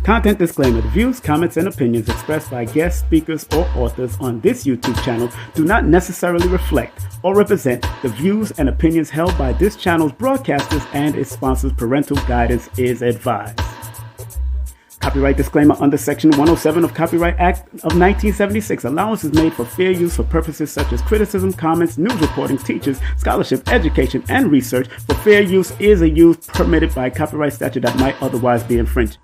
Content disclaimer. The views, comments, and opinions expressed by guest speakers or authors on this YouTube channel do not necessarily reflect or represent the views and opinions held by this channel's broadcasters and its sponsors. Parental guidance is advised. Copyright disclaimer under Section 107 of Copyright Act of 1976. Allowance is made for fair use for purposes such as criticism, comments, news reporting, teachers, scholarship, education, and research. For fair use is a use permitted by copyright statute that might otherwise be infringed.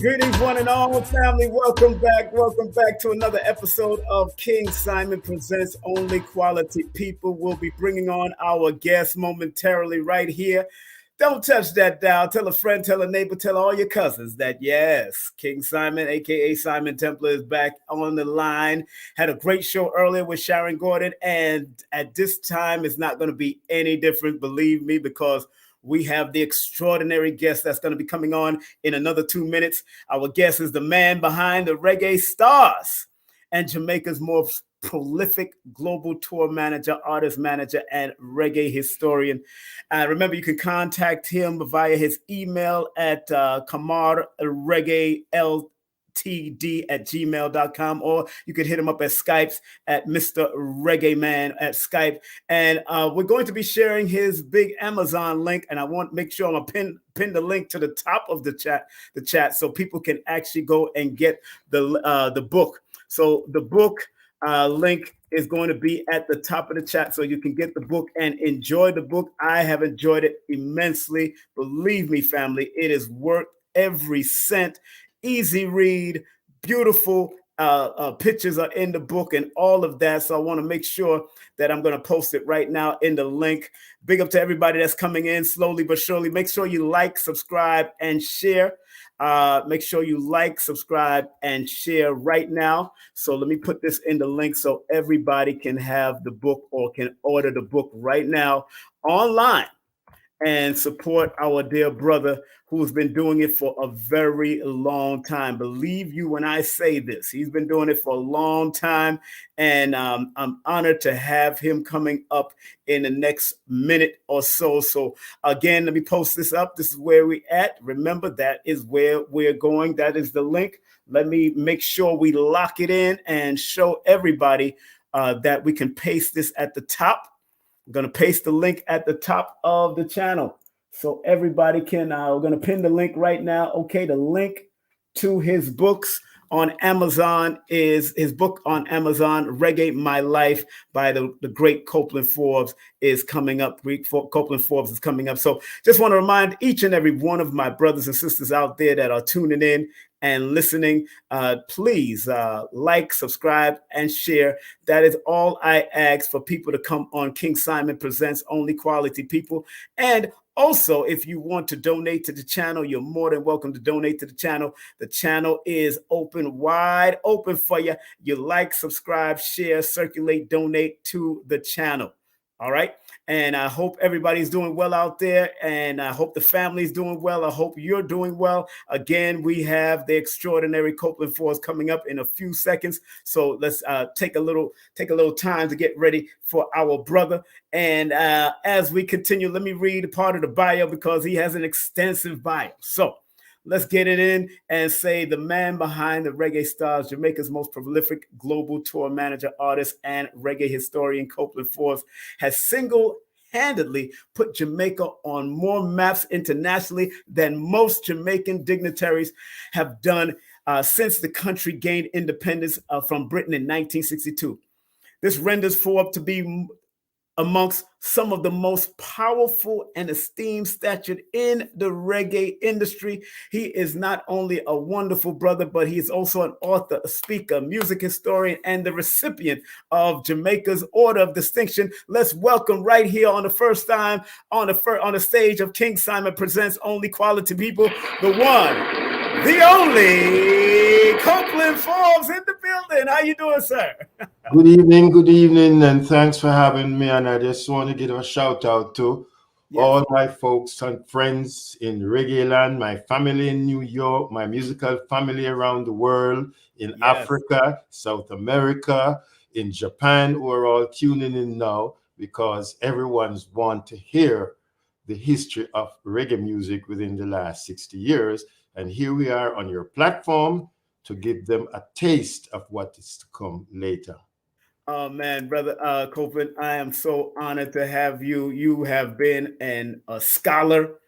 Greetings, one and all family. Welcome back to another episode of King Simon Presents Only Quality People. We'll be bringing on our guest momentarily right here. Don't touch that dial. Tell a friend, tell a neighbor, tell all your cousins that yes, King Simon, aka Simon Templar, is back on the line. Had a great show earlier with Sharon Gordon, and at this time it's not going to be any different, believe me, because we have the extraordinary guest that's going to be coming on in another 2 minutes. Our guest is the man behind the Reggae Stars and Jamaica's most prolific global tour manager, artist manager, and reggae historian. Remember, you can contact him via his email at Comar @gmail.com, or you could hit him up at Skype at Mr. Reggae Man at Skype. And we're going to be sharing his big Amazon link, and I want to make sure I'm gonna pin the link to the top of the chat so people can actually go and get the book. So the book link is going to be at the top of the chat so you can get the book and enjoy the book. I have enjoyed it immensely. Believe me, family, it is worth every cent. Easy read, beautiful pictures are in the book and all of that. So I want to make sure that I'm going to post it right now in the link. Big up to everybody that's coming in slowly but surely. Make sure you like, subscribe, and share. Make sure you like, subscribe, and share right now. So let me put this in the link so everybody can have the book or can order the book right now online and support our dear brother who's been doing it for a very long time. Believe you when I say this, he's been doing it for a long time, and I'm honored to have him coming up in the next minute or so. So again, let me post this up. This is where we're at. Remember, that is where we're going. That is the link. Let me make sure we lock it in and show everybody that we can paste this at the top. I'm going to paste the link at the top of the channel so everybody can, we're going to pin the link right now. Okay, the link to his books On Amazon is his book on Amazon, Reggae My Life by the great Copeland Forbes is coming up. Copeland Forbes is coming up. So just want to remind each and every one of my brothers and sisters out there that are tuning in and listening, please like, subscribe, and share. That is all I ask for people to come on King Simon Presents Only Quality People. And also, if you want to donate to the channel, you're more than welcome to donate to the channel. The channel is open, wide open for you. You like, subscribe, share, circulate, donate to the channel. All right. And I hope everybody's doing well out there. And I hope the family's doing well. I hope you're doing well. Again, we have the extraordinary Copeland Forbes coming up in a few seconds. So let's take a little time to get ready for our brother. And as we continue, let me read a part of the bio because he has an extensive bio. So let's get it in and say the man behind the Reggae Stars, Jamaica's most prolific global tour manager, artist, and reggae historian, Copeland Forbes, has single-handedly put Jamaica on more maps internationally than most Jamaican dignitaries have done since the country gained independence from Britain in 1962. This renders Forbes to be amongst some of the most powerful and esteemed stature in the reggae industry. He is not only a wonderful brother, but he is also an author, a speaker, music historian, and the recipient of Jamaica's Order of Distinction. Let's welcome right here on the first time on the stage of King Simon Presents Only Quality People, the one, the only Copeland Forbes in the building. How you doing, sir? Good evening, and thanks for having me. And I just want to give a shout out to all my folks and friends in Reggae Land, my family in New York, my musical family around the world, in Africa, South America, in Japan, who are all tuning in now because everyone's want to hear the history of reggae music within the last 60 years. And here we are on your platform to give them a taste of what is to come later. Oh man, brother Copeland, I am so honored to have you. You have been a scholar.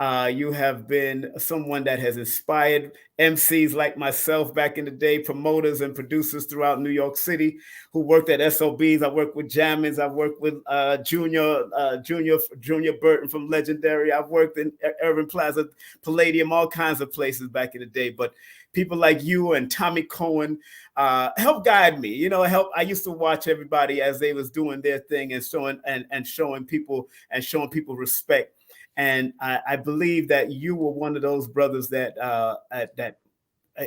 You have been someone that has inspired MCs like myself back in the day, promoters and producers throughout New York City who worked at SOBs. I worked with Jammins. I worked with Junior Burton from Legendary. I've worked in Urban Plaza, Palladium, all kinds of places back in the day. But people like you and Tommy Cohen help guide me. You know, I used to watch everybody as they was doing their thing and showing people respect. And I believe that you were one of those brothers that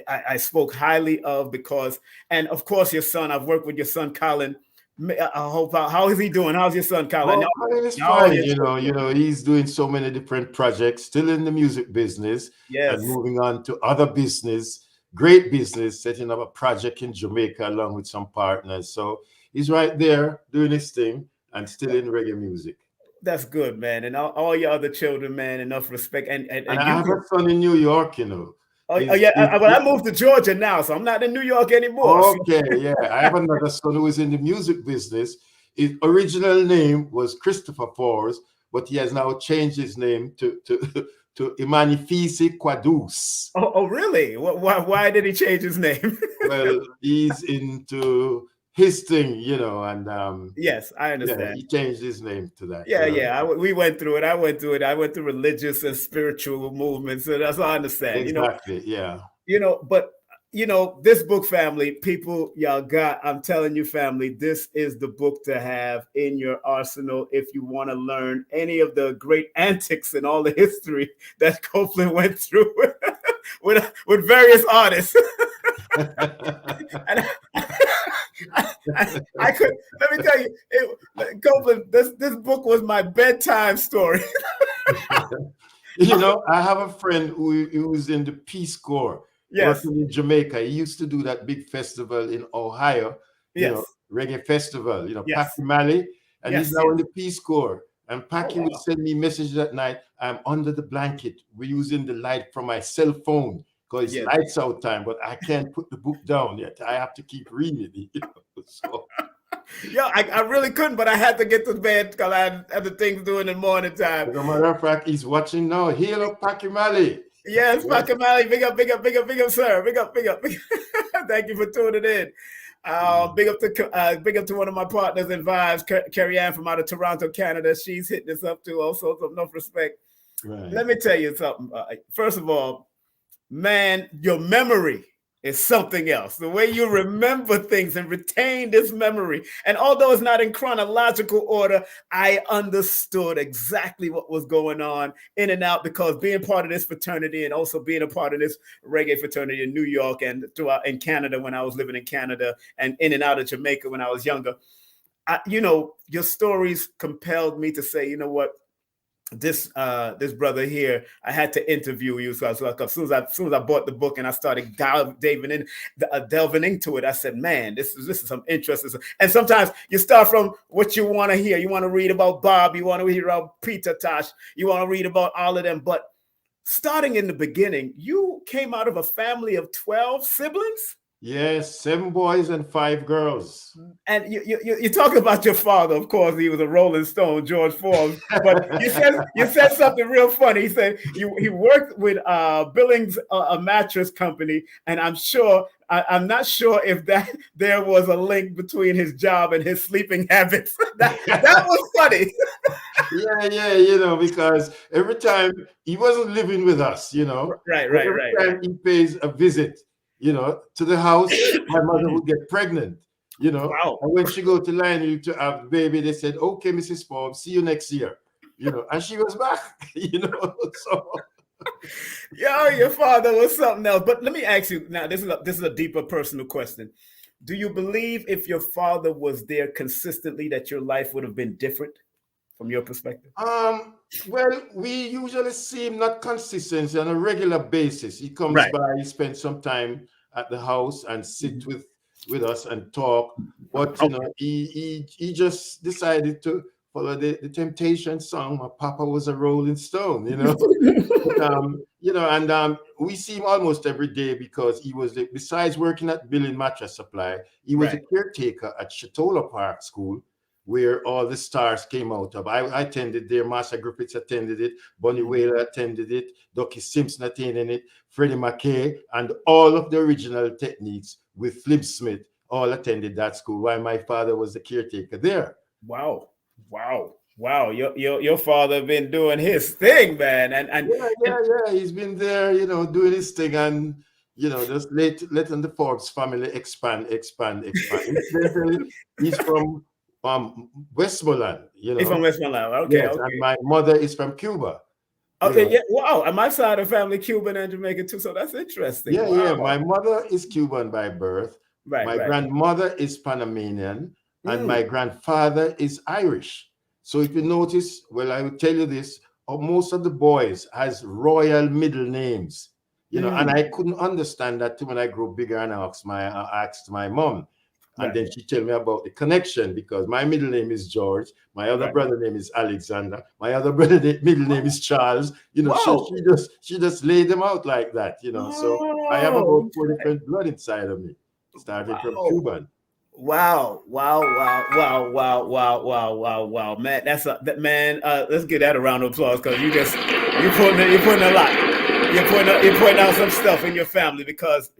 I spoke highly of because, and of course, your son. I've worked with your son, Colin. I hope. How is he doing? How's your son, Colin? He's fine. You know, he's doing so many different projects, still in the music business, and moving on to other business, great business, setting up a project in Jamaica along with some partners. So he's right there doing his thing and still in reggae music. That's good, man. And all your other children, man, enough respect. And I have a son in New York, you know. I moved to Georgia now, so I'm not in New York anymore. Okay, yeah. I have another son who is in the music business. His original name was Christopher Forbes, but he has now changed his name to Imanifisi Kwadus. Oh, really? Why did he change his name? Well, he's into his thing, you know, and yes, I understand. Yeah, he changed his name to that. Yeah. We went through it. I went through religious and spiritual movements, so that's all I understand. Exactly. Yeah. But this book, family, people, I'm telling you, family, this is the book to have in your arsenal if you want to learn any of the great antics and all the history that Copeland went through with various artists. And I could, let me tell you, Copeland, this book was my bedtime story. You know, I have a friend who was in the Peace Corps, working in Jamaica. He used to do that big festival in Ohio, you know, reggae festival, you know, Packy Marley, and he's now in the Peace Corps. And Packy would send me messages at night. I'm under the blanket. We're using the light from my cell phone because it's lights out time, but I can't put the book down yet. I have to keep reading it. You know, so. Yeah, I really couldn't, but I had to get to bed because I had other things doing in the morning time. As a matter of fact, he's watching now. Hail up Packy Marley. Yes, Packy Marley. Big up, sir. Big up. Thank you for tuning in. Big up to one of my partners in Vibes, Carrie Ann from out of Toronto, Canada. She's hitting us up too. Also, some enough respect. Right. Let me tell you something. First of all, man, your memory is something else. The way you remember things and retain this memory. And although it's not in chronological order, I understood exactly what was going on in and out, because being part of this fraternity and also being a part of this reggae fraternity in New York and throughout in Canada when I was living in Canada, and in and out of Jamaica when I was younger, your stories compelled me to say, you know what? This brother here, I had to interview you. So as soon as I bought the book and I started delving into it, I said, man, this is some interesting stuff. And sometimes you start from what you want to hear. You want to read about Bob, you want to read about Peter Tosh, you want to read about all of them. But starting in the beginning, you came out of a family of 12 siblings. Yes, 7 boys and 5 girls. And you talk about your father. Of course, he was a Rolling Stone, George Forbes. But you said something real funny. He said he worked with Billings, a mattress company, and I'm not sure if there was a link between his job and his sleeping habits. that was funny. Yeah, because every time he wasn't living with us, Right. Every time he pays a visit, to the house, my mother would get pregnant, Wow. And when she go to line to have the baby, they said, okay, Mrs. Forbes, see you next year, and she was back, so. Your father was something else. But let me ask you now, this is a deeper personal question. Do you believe if your father was there consistently that your life would have been different from your perspective? Well, we usually see him not consistent on a regular basis. He comes by, he spends some time at the house and sit with us and talk. But he just decided to follow the Temptation song. My papa was a Rolling Stone, but, we see him almost every day because he was besides working at Billing Mattress Supply, he was a caretaker at Chatola Park School, where all the stars came out of. I attended there, Master Griffiths attended it, Bunny Wailer attended it, Ducky Simpson attended it, Freddie McKay, and all of the original techniques with Flip Smith all attended that school, while my father was the caretaker there. Wow. Your father been doing his thing, man. And he's been there, doing his thing, and just letting the Forbes family expand. He's from Westmoreland, He's from Westmoreland. Okay, yes, okay. And my mother is from Cuba. Okay, yeah. Wow. And my side of the family, Cuban and Jamaican too. So that's interesting. Yeah. My mother is Cuban by birth. My grandmother is Panamanian, and my grandfather is Irish. So if you notice, well, I will tell you this: most of the boys has royal middle names, and I couldn't understand that too when I grew bigger and I asked my mom. And then she told me about the connection, because my middle name is George, my other brother name is Alexander, my other brother middle name is Charles. She just laid them out like that. So I have about 4 different blood inside of me, starting from Cuban. Wow, man. Man. Let's give that a round of applause, because you're putting a lot. You're pointing out some stuff in your family, because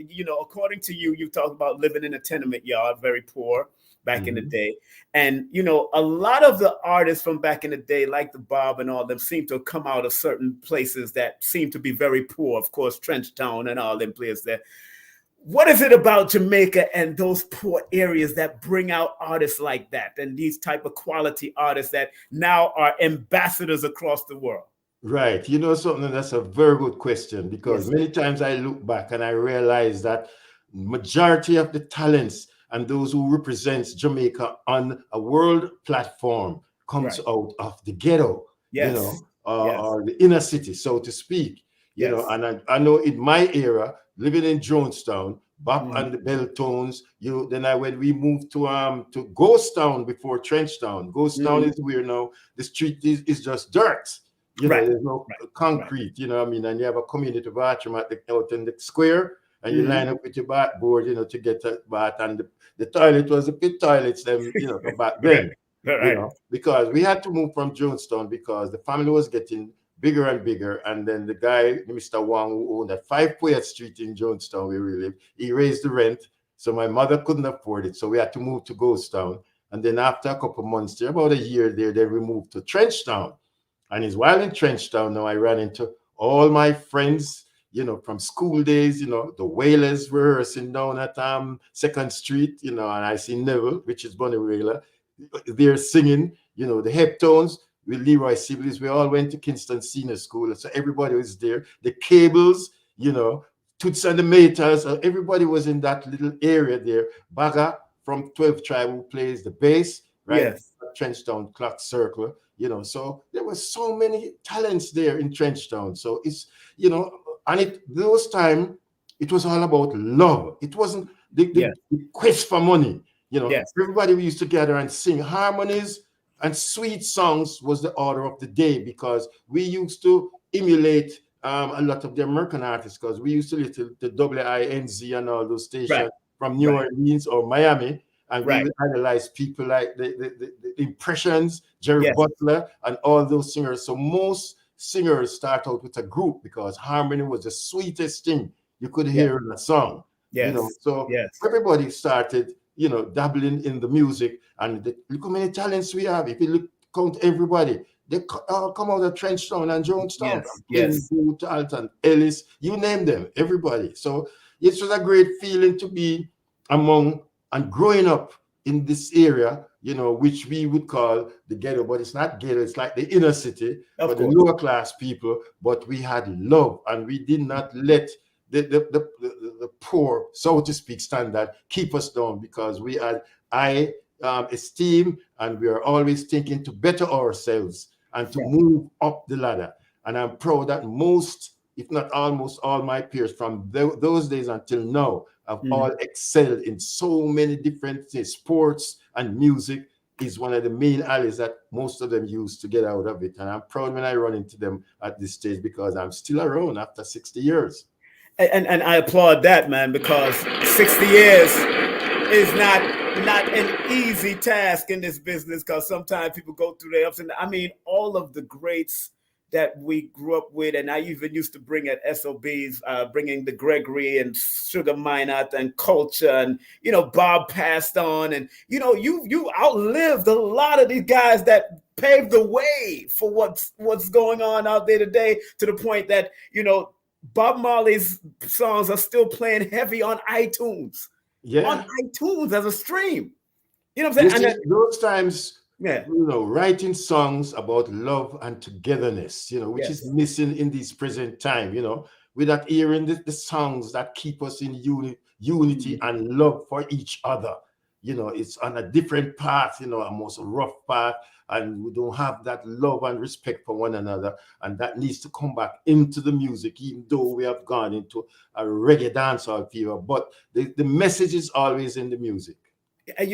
according to you talked about living in a tenement yard, very poor back in the day, and a lot of the artists from back in the day, like the Bob and all them, seem to have come out of certain places that seem to be very poor. Of course, Trenchtown and all them places there. What is it about Jamaica and those poor areas that bring out artists like that, and these type of quality artists that now are ambassadors across the world? Right. Something, that's a very good question, because many times I look back and I realize that majority of the talents and those who represents Jamaica on a world platform comes out of the ghetto, or the inner city, so to speak. And I know in my era, living in Jonestown, Bop and the Belltones, when we moved to Ghost Town before Trenchtown. Ghost Town is where now the street is just dirt. There's no concrete, and you have a community bathroom out in the square, and you line up with your backboard, to get a bath, and the toilet was the pit toilets, them, back then, because we had to move from Jonestown because the family was getting bigger and bigger, and then the guy, Mr. Wang, who owned at 5 Poyet Street in Jonestown, where we live, he raised the rent, So my mother couldn't afford it. So we had to move to Ghost Town. And then after a couple of months there, about a year there, then we moved to Trenchtown. And it's while in Trenchtown now I ran into all my friends, from school days, the Wailers rehearsing down at 2nd Street, and I see Neville, which is Bunny Wailer. They're singing, the Heptones with Leroy Sibley's. We all went to Kingston Senior School. So everybody was there. The Cables, Toots and the Maters, everybody was in that little area there. Baga from 12th Tribe, who plays the bass, right? Yes. Trenchtown Clock Circle, so there were so many talents there in Trenchtown. So it's, and those time, it was all about love. It wasn't the quest for money. Everybody we used to gather and sing harmonies and sweet songs was the order of the day, because we used to emulate a lot of the American artists, because we used to listen to WINZ and all those stations from New Orleans or Miami, and we would idolize people like the Impressions, Jerry Butler, and all those singers. So most singers start out with a group because harmony was the sweetest thing you could hear in a song. So everybody started, dabbling in the music, and look how many talents we have. If you count everybody, they all come out of Trenchtown and Jonestown, Kenwood, Alton, Ellis, you name them, everybody. So it was a great feeling to be among and growing up in this area, which we would call the ghetto, but it's not ghetto, it's like the inner city for the lower class people. But we had love, and we did not let the poor, so to speak, standard keep us down, because we had esteem, and we are always thinking to better ourselves and to move up the ladder. And I'm proud that most, if not almost all my peers from those days until now have all excelled in so many different things. Sports and music is one of the main alleys that most of them use to get out of it. And I'm proud when I run into them at this stage, because I'm still around after 60 years. And I applaud that, man, because 60 years is not an easy task in this business, because sometimes people go through their ups and downs. I mean, all of the greats that we grew up with, and I even used to bring at SOBs, bringing the Gregory and Sugar Minot and Culture, and Bob Passed On, and you outlived a lot of these guys that paved the way for what's going on out there today, to the point that Bob Marley's songs are still playing heavy on iTunes. On iTunes as a stream. You know what I'm saying? Those times, writing songs about love and togetherness, which is missing in this present time, without hearing the songs that keep us in unity and love for each other. It's on a different path, a most rough path, and we don't have that love and respect for one another, and that needs to come back into the music, even though we have gone into a reggae dancehall fever. But the message is always in the music. And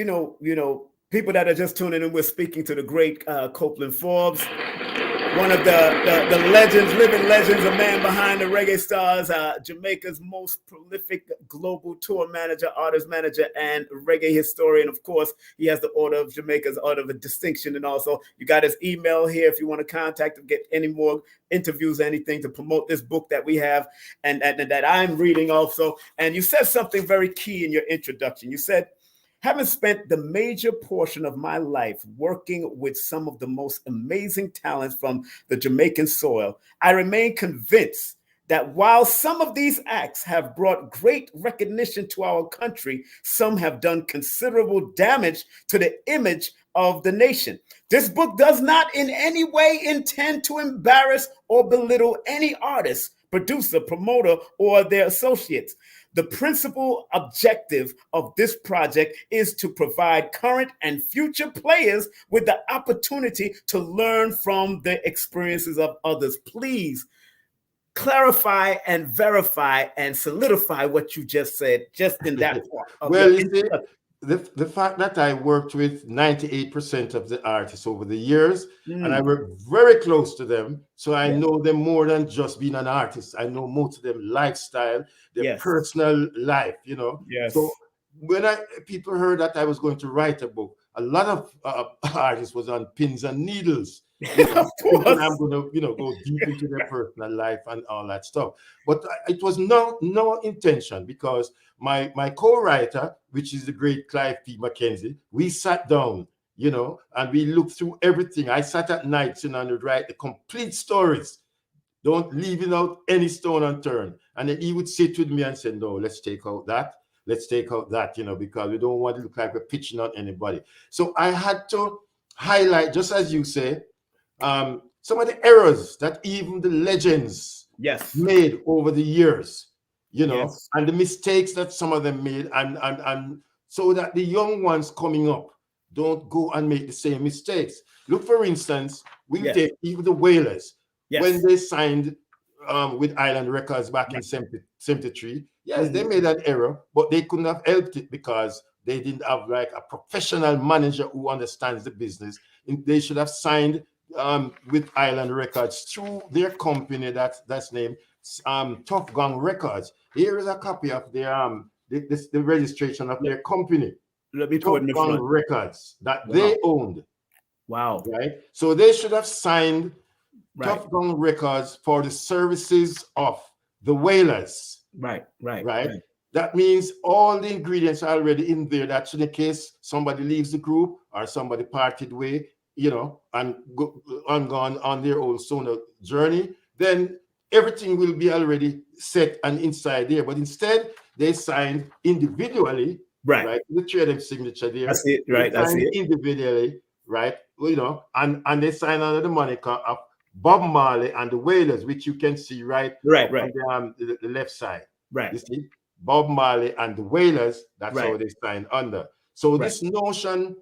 people that are just tuning in, we're speaking to the great Copeland Forbes, one of the legends, living legends, a man behind the Reggae Stars, Jamaica's most prolific global tour manager, artist manager, and reggae historian. Of course, he has the Order of Jamaica's Order of Distinction, and also you got his email here if you want to contact him, get any more interviews, anything to promote this book that we have and that I'm reading also. And you said something very key in your introduction. You said, having spent the major portion of my life working with some of the most amazing talents from the Jamaican soil, I remain convinced that while some of these acts have brought great recognition to our country, some have done considerable damage to the image of the nation. This book does not in any way intend to embarrass or belittle any artist, producer, promoter, or their associates. The principal objective of this project is to provide current and future players with the opportunity to learn from the experiences of others. Please clarify and verify and solidify what you just said, just in that part. Well, the fact that I worked with 98% of the artists over the years, and I work very close to them, so I know them more than just being an artist. I know most of them lifestyle, their personal life, So when people heard that I was going to write a book, a lot of artists was on pins and needles. Of course. I'm going to, go deep into their personal life and all that stuff. But it was no intention, because my co-writer, which is the great Clive P. Mackenzie, we sat down, and we looked through everything. I sat at night, and would write the complete stories, don't leaving out any stone unturned. And then he would sit with me and say, no, let's take out that. Let's take out that, because we don't want to look like we're pitching on anybody. So I had to highlight, just as you say, some of the errors that even the legends made over the years, and the mistakes that some of them made, and so that the young ones coming up don't go and make the same mistakes. Look, for instance, we take even the Wailers. When they signed with Island Records back in 73, they made an error, but they couldn't have helped it because they didn't have like a professional manager who understands the business. They should have signed with Island Records through their company that's named Tough Gong Records. Here is a copy of their the registration of their company. Let me put it in the front. Records that they owned. Wow. Right. So they should have signed Tough Gong Records for the services of the Wailers. Right. That means all the ingredients are already in there. That's in the case somebody leaves the group or somebody parted way, and gone on their own solo journey, then everything will be already set and inside there. But instead, they signed individually, right? The trading signature there. That's it, right? That's it. Individually, right? And they signed under the moniker of Bob Marley and the Wailers, which you can see right on the left side. Right. You see, Bob Marley and the Wailers, that's how they signed under. So this notion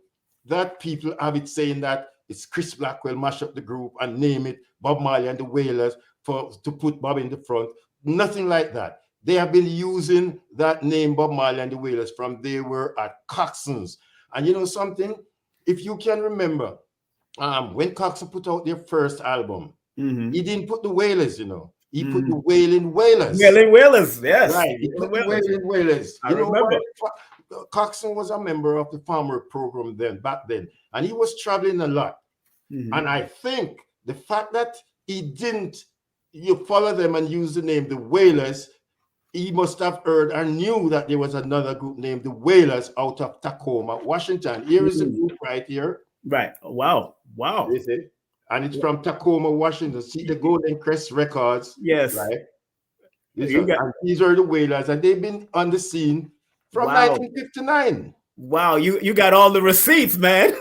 that people have it saying that it's Chris Blackwell mash up the group and name it Bob Marley and the Wailers to put Bob in the front, nothing like that. They have been using that name Bob Marley and the Wailers from they were at Coxson's. And you know something? If you can remember, when Coxon put out their first album, he didn't put the Wailers, He put the Wailing Wailers. Wailing Wailers, yes. Right. He put the Wailing Wailers. I remember. Coxon was a member of the farmer program back then, and he was traveling a lot. And I think the fact that he didn't follow them and use the name the Wailers, he must have heard and knew that there was another group named the Wailers out of Tacoma, Washington. Here is the group right here. Right. Wow. You see? And it's from Tacoma, Washington. See the Golden Crest Records. Yes. Right. And these are the Wailers, and they've been on the scene from 1959. Wow, you got all the receipts, man.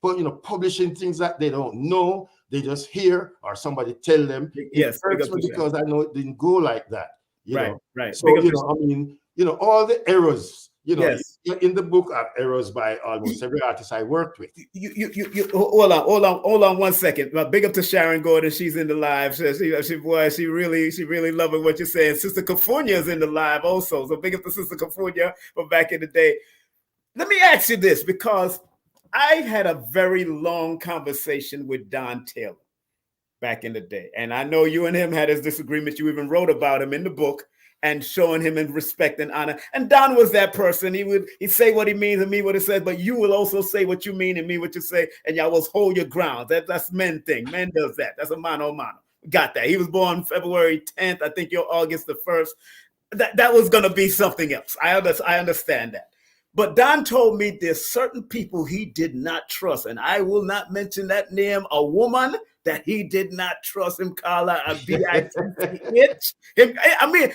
But publishing things that they don't know, they just hear or somebody tell them. Yes, because I know it didn't go like that. Right. So all the errors. In the book are errors by almost every artist I worked with. You hold on 1 second. Big up to Sharon Gordon. She's in the live. She really loving what you're saying. Sister Kafunya is in the live also. So big up to Sister Kafunya from back in the day. Let me ask you this, because I had a very long conversation with Don Taylor back in the day. And I know you and him had his disagreements. You even wrote about him in the book, and showing him in respect and honor. And Don was that person. He'd say what he means and mean what he says, but you will also say what you mean and mean what you say, and y'all will hold your ground. That's men thing. Men does that. That's a mano mano. Got that. He was born February 10th. I think you're August the 1st. That was going to be something else. I understand that. But Don told me there's certain people he did not trust, and I will not mention that name, a woman that he did not trust him, Carla, a bitch.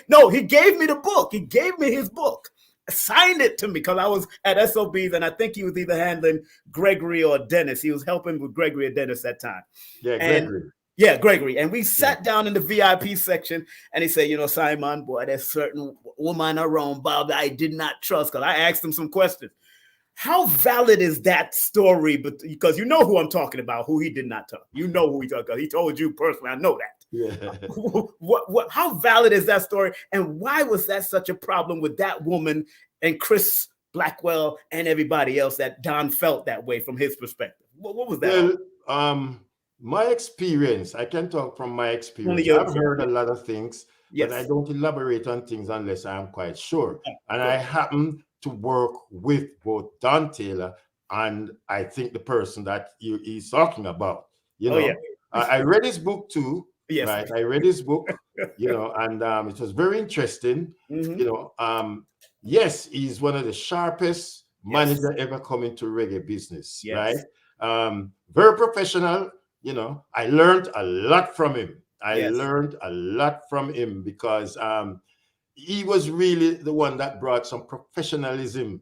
No, he gave me the book. He gave me his book, signed it to me because I was at SOBs, and I think he was either handling Gregory or Dennis. He was helping with Gregory or Dennis that time. Yeah, Gregory. And we sat down in the VIP section, and he said, Simon, boy, there's certain woman around Bob that I did not trust, because I asked him some questions. How valid is that story? But because you know who I'm talking about, who he did not tell. You know who he talked about. He told you personally. I know that. Yeah. How valid is that story? And why was that such a problem with that woman and Chris Blackwell and everybody else that Don felt that way from his perspective? What was that? Well, my experience, I can talk from my experience. I've heard a lot of things, but I don't elaborate on things unless I'm quite sure. And I happen to work with both Don Taylor and I think the person that he's talking about. I read his book too. Yes. right? I read his book, and it was very interesting. Yes, he's one of the sharpest manager ever come into reggae business, right? Very professional. I learned a lot from him. I learned a lot from him because he was really the one that brought some professionalism,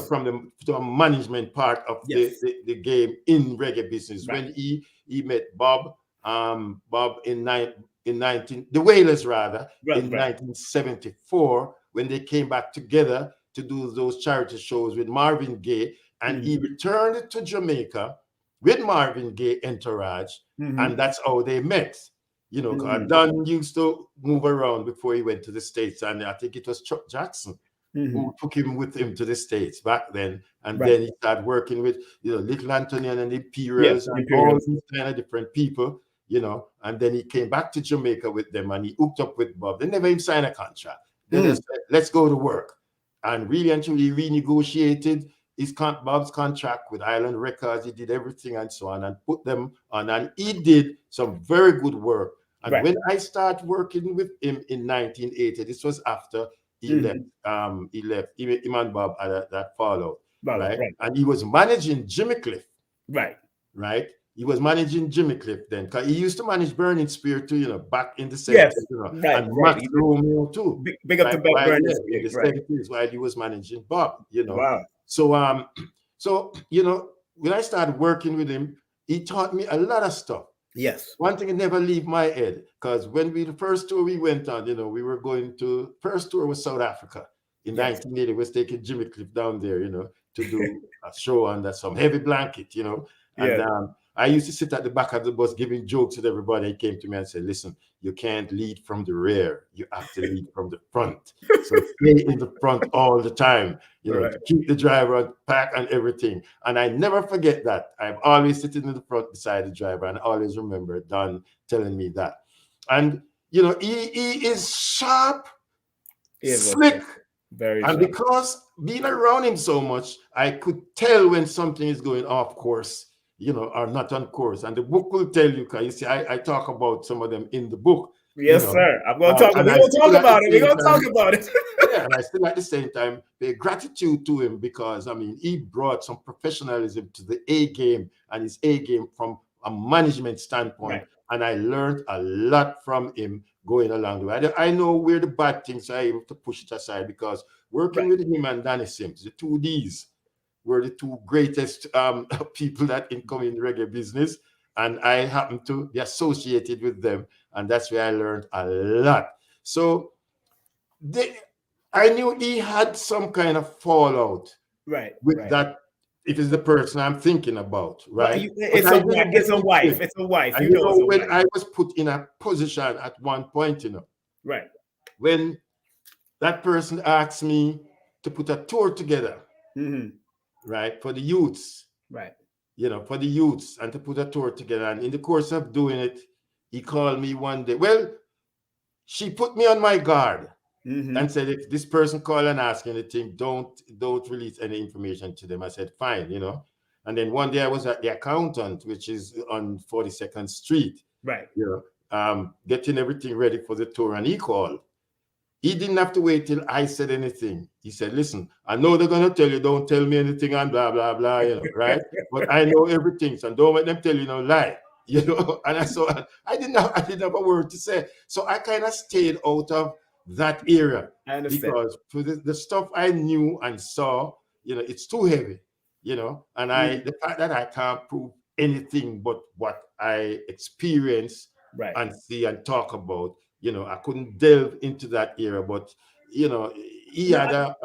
from the management part of the game in reggae business. Right. When he met Bob in 19 the Wailers rather in 1974, when they came back together to do those charity shows with Marvin Gaye, and he returned to Jamaica with Marvin Gaye entourage, and that's how they met. Don used to move around before he went to the States, and I think it was Chuck Jackson who took him with him to the States back then, and then he started working with Little Antonian and the Imperials and all these kind of different people, and then he came back to Jamaica with them, and he hooked up with Bob. They never even signed a contract. They just said, let's go to work, and really and truly renegotiated Bob's contract with Island Records. He did everything and so on, and put them on, and he did some very good work. And when I started working with him in 1980, this was after he left. Him and Bob had that fallout, right? And he was managing Jimmy Cliff, right? He was managing Jimmy Cliff then, because he used to manage Burning Spear too, back in the 70s, and Max Romeo too. Big up to Burning Spear, in the 70s, while he was managing Bob, Wow. So, when I started working with him, he taught me a lot of stuff. Yes. One thing that never leave my head, because when the first tour we went on, we were going to, first tour was South Africa in 1980, was taking Jimmy Cliff down there, to do a show under some heavy blanket, and I used to sit at the back of the bus giving jokes to everybody. He came to me and said, listen, you can't lead from the rear. You have to lead from the front. So stay in the front all the time, to keep the driver on pack and everything. And I never forget that. I'm always sitting in the front beside the driver, and I always remember Don telling me that. And, he is sharp, slick. Very and sharp. Because being around him so much, I could tell when something is going off course, are not on course. And the book will tell you, because you see, I talk about some of them in the book. Yes, sir. I'm going to talk. We're going to talk about it. We're going to talk about it. And I still at the same time pay gratitude to him, because he brought some professionalism to the A game, and his A game from a management standpoint. And I learned a lot from him going along the way. I know where the bad things are able to push it aside, because working with him and Danny Sims, the two Ds, were the two greatest people that come in reggae business, and I happen to be associated with them, and that's where I learned a lot. So I knew he had some kind of fallout with that. It is the person I'm thinking about, right? Well, it's a wife. It's a wife. And when I was put in a position at one point, when that person asked me to put a tour together, right, for the youths, for the youths, and to put a tour together. And in the course of doing it, he called me one day. Well, she put me on my guard and said, if this person call and ask anything, don't release any information to them. I said, fine, And then one day I was at the Accountant, which is on 42nd Street, getting everything ready for the tour, and he called. He didn't have to wait till I said anything. He said, listen, I know they're going to tell you, don't tell me anything and blah, blah, blah, right? But I know everything, so don't let them tell you no lie, And I didn't have a word to say. So I kind of stayed out of that area, because for the stuff I knew and saw, it's too heavy, and the fact that I can't prove anything but what I experience and see and talk about, I couldn't delve into that era, but he had a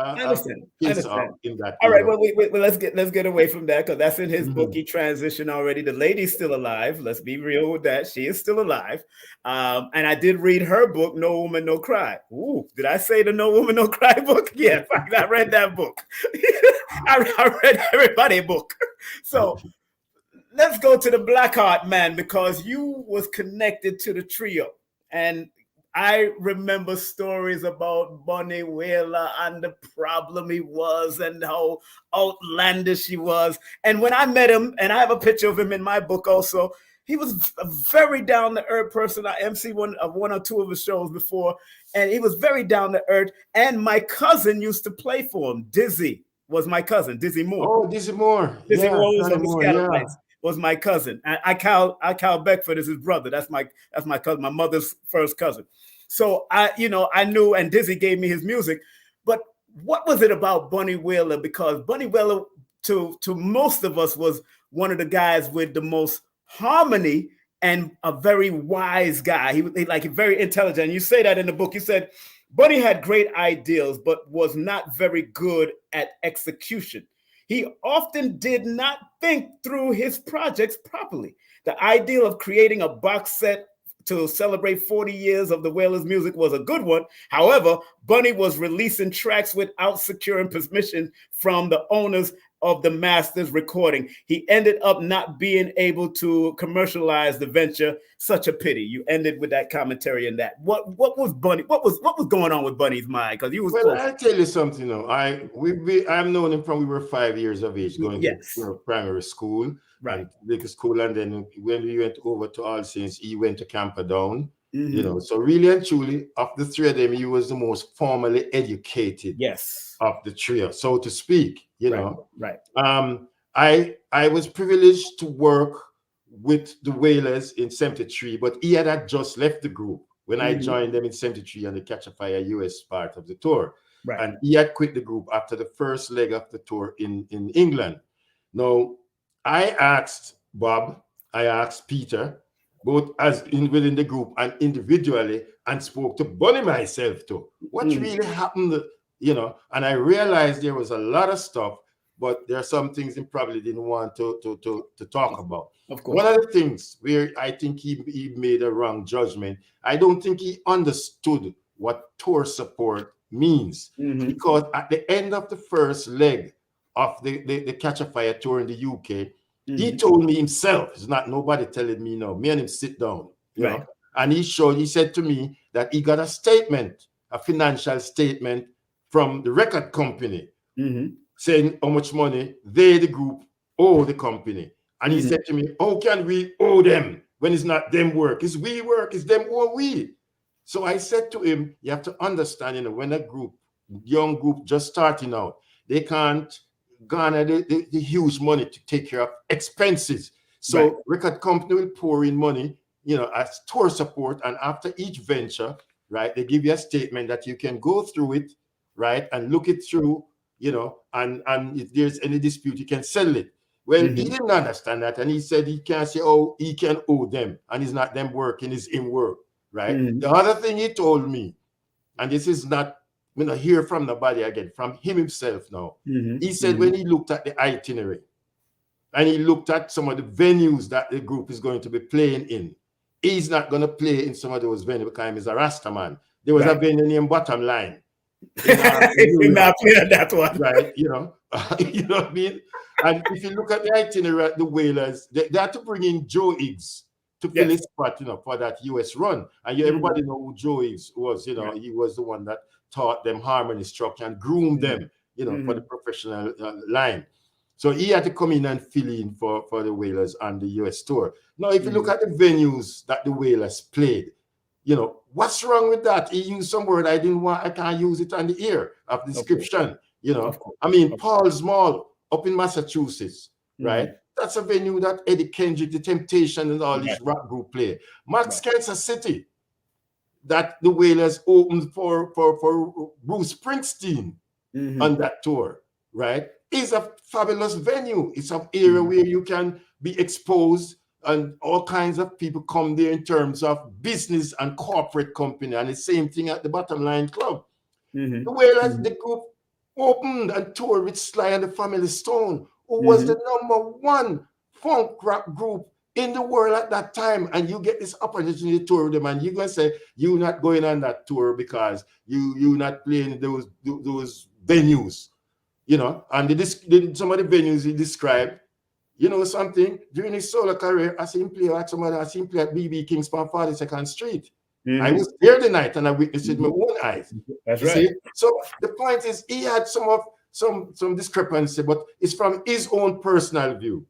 piece in that. All right, well, let's get away from that, because that's in his book. He transitioned already. The lady's still alive. Let's be real with that. She is still alive. And I did read her book, No Woman, No Cry. Ooh, did I say the No Woman, No Cry book? Yeah, in fact, I read that book. I read everybody's book. So let's go to the Blackheart Man, because you was connected to the trio. And I remember stories about Bunny Wailer and the problem he was and how outlandish he was. And when I met him, and I have a picture of him in my book also, he was a very down to earth person. I MC one or two of his shows before, and he was very down to earth. And my cousin used to play for him. Dizzy was my cousin, Dizzy Moore. Oh, Dizzy Moore. Dizzy Yeah, Moore was Johnny on the Moore, Scatterlights. Was my cousin. I Cal Beckford is his brother. That's my cousin, my mother's first cousin. So I knew, and Dizzy gave me his music. But what was it about Bunny Wailer? Because Bunny Wailer, to most of us, was one of the guys with the most harmony and a very wise guy. He was like very intelligent. You say that in the book. You said Bunny had great ideals, but was not very good at execution. He often did not think through his projects properly. The ideal of creating a box set to celebrate 40 years of the Wailers' music was a good one. However, Bunny was releasing tracks without securing permission from the owners of the master's recording. He ended up not being able to commercialize the venture. Such a pity. You ended with that commentary and that. What was Bunny? What was going on with Bunny's mind? Because he was. Well, I'll tell you something. I've known him from we were 5 years of age, going to primary school, right? And school, and then when we went over to All Saints, he went to Camperdown. So really and truly, of the three of them, he was the most formally educated. Yes. Of the trio, so to speak. Right. I was privileged to work with the Wailers in 73, but he had just left the group when I joined them in 73 on the Catch a Fire US part of the tour. Right. And he had quit the group after the first leg of the tour in England. Now, I asked Bob, I asked Peter, both within the group and individually, and spoke to Bunny myself too. What really happened, and I realized there was a lot of stuff, but there are some things he probably didn't want to talk about. Of course. One of the things where I think he made a wrong judgment, I don't think he understood what tour support means. Because at the end of the first leg of the Catch a Fire tour in the UK, he told me himself, it's not nobody telling me no, me and him sit down, you know, and he said to me that he got a statement, a financial statement from the record company saying how much money they, the group, owe the company. And he said to me, how can we owe them when it's not them work? It's we work, it's them or we. So I said to him, you have to understand, when a young group just starting out, they can't garner the huge money to take care of expenses. So record company will pour in money, as tour support. And after each venture, right, they give you a statement that you can go through it, right, and look it through, and if there's any dispute, you can settle it. Well, he didn't understand that. And he said he can't say, oh, he can owe them. And it's not them working, it's him work, right? The other thing he told me, and this is not, hear from nobody again, from him himself now. He said when he looked at the itinerary and he looked at some of the venues that the group is going to be playing in, he's not going to play in some of those venues because he's a Rasta man. There was a venue named Bottom Line. Not playing that one. Right, you know what I mean? And if you look at the itinerary at the Wailers, they had to bring in Joe Higgs to fill his spot, for that US run. And everybody know who Joe Higgs was, he was the one that taught them harmony structure and groomed them, for the professional line. So he had to come in and fill in for the Wailers on the US tour. Now, if you look at the venues that the Wailers played, what's wrong with that? He used some word I can't use it on the air of description, I mean, Paul's Mall up in Massachusetts, right? That's a venue that Eddie Kendrick, The Temptation, and all these rock group play. Max Kansas City, that the Wailers opened for Bruce Springsteen on that tour, right? Is a fabulous venue. It's an area where you can be exposed and all kinds of people come there in terms of business and corporate company. And the same thing at the Bottom Line Club. The Wailers, the group opened and toured with Sly and the Family Stone, who was the #1 funk rock group in the world at that time. And you get this opportunity to tour with them, and you're going to say you're not going on that tour because you're not playing those venues, and some of the venues he described, something, during his solo career, I seen him play at BB King's on 42nd Street. I was there the night and I witnessed it with my own eyes. That's right. So the point is, he had some discrepancy, but it's from his own personal view,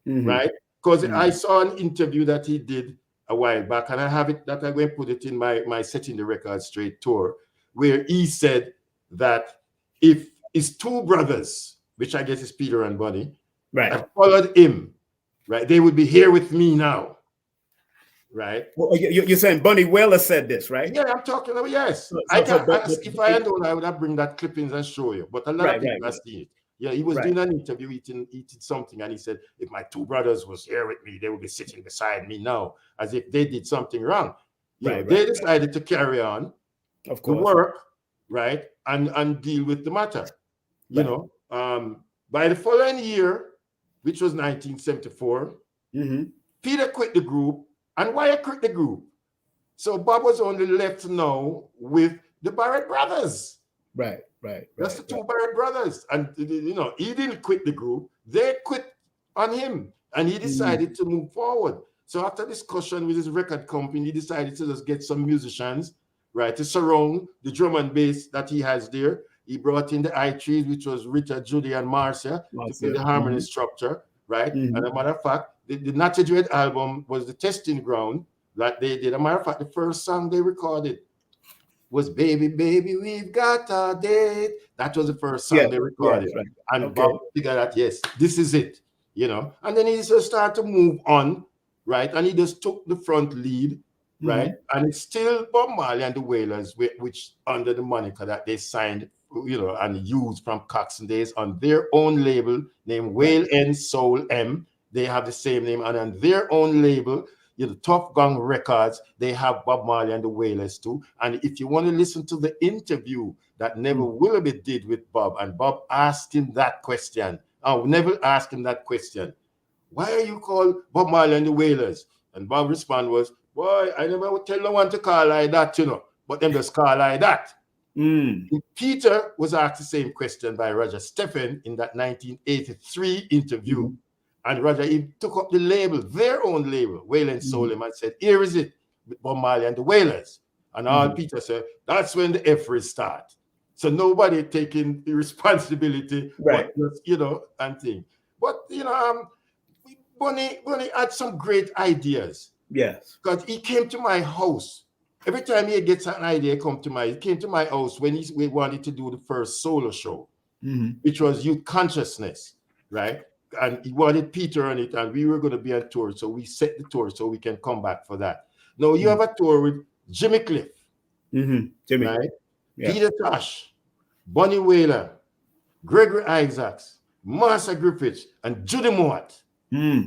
right? Because I saw an interview that he did a while back, and I have it that I'm going to put it in my Setting the Record Straight tour, where he said that if his two brothers, which I guess is Peter and Bunny, had followed him, right, they would be here with me now, right? Well, you're saying Bunny Wailer said this, right? Yeah, I'm talking about, yes. If I had known, I would have bring that clippings and show you, but a lot of people have seen it. Yeah, he was doing an interview, eating something, and he said, if my two brothers was here with me, they would be sitting beside me now, as if they did something wrong. They decided to carry on the work, right, and deal with the matter. You know, by the following year, which was 1974, Peter quit the group, and Wyatt quit the group. So Bob was only left now with the Barrett brothers. That's the two Barrett brothers. And, you know, he didn't quit the group. They quit on him. And he decided to move forward. So after discussion with his record company, he decided to just get some musicians, right, to surround the drum and bass that he has there. He brought in the I3s, which was Rita, Judy, and Marcia, to play the harmony structure, right? And as a matter of fact, the Natty Dread album was the testing ground that they did. As a matter of fact, the first song they recorded was Baby, Baby, We've Got a Date. That was the first song they recorded. And Bob figured that, yes, this is it, you know. And then he just started to move on, right? And he just took the front lead, right? And it's still Bob Marley and the Wailers, which under the moniker that they signed, you know, and used from Coxsone days on their own label named Wail N Soul M. They have the same name, and on their own label, you know, Tough Gong Records, they have Bob Marley and the Wailers too. And if you want to listen to the interview that Neville Willoughby did with Bob, and Bob asked him that question, Neville asked him that question, why are you called Bob Marley and the Wailers? And Bob's response was, boy, I never would tell no one to call like that, you know, but them just call like that. Peter was asked the same question by Roger Steffen in that 1983 interview. And Roger, he took up the label, their own label, Wail and Soul, and said, here is it, with Bob Marley and the Wailers. And all Peter said, that's when the efforts start. So nobody taking the responsibility, but just, you know, and thing. But, you know, Bunny had some great ideas. Yes. Because he came to my house. Every time he gets an idea, he came to my house when we wanted to do the first solo show, which was Youth Consciousness, right? And he wanted Peter on it, and we were going to be on tour. So we set the tour so we can come back for that. Now you have a tour with Jimmy Cliff, Jimmy, right? Yeah. Peter Tosh, Bunny Wailer, Gregory Isaacs, Master Griffiths, and Judy Mott. Wow.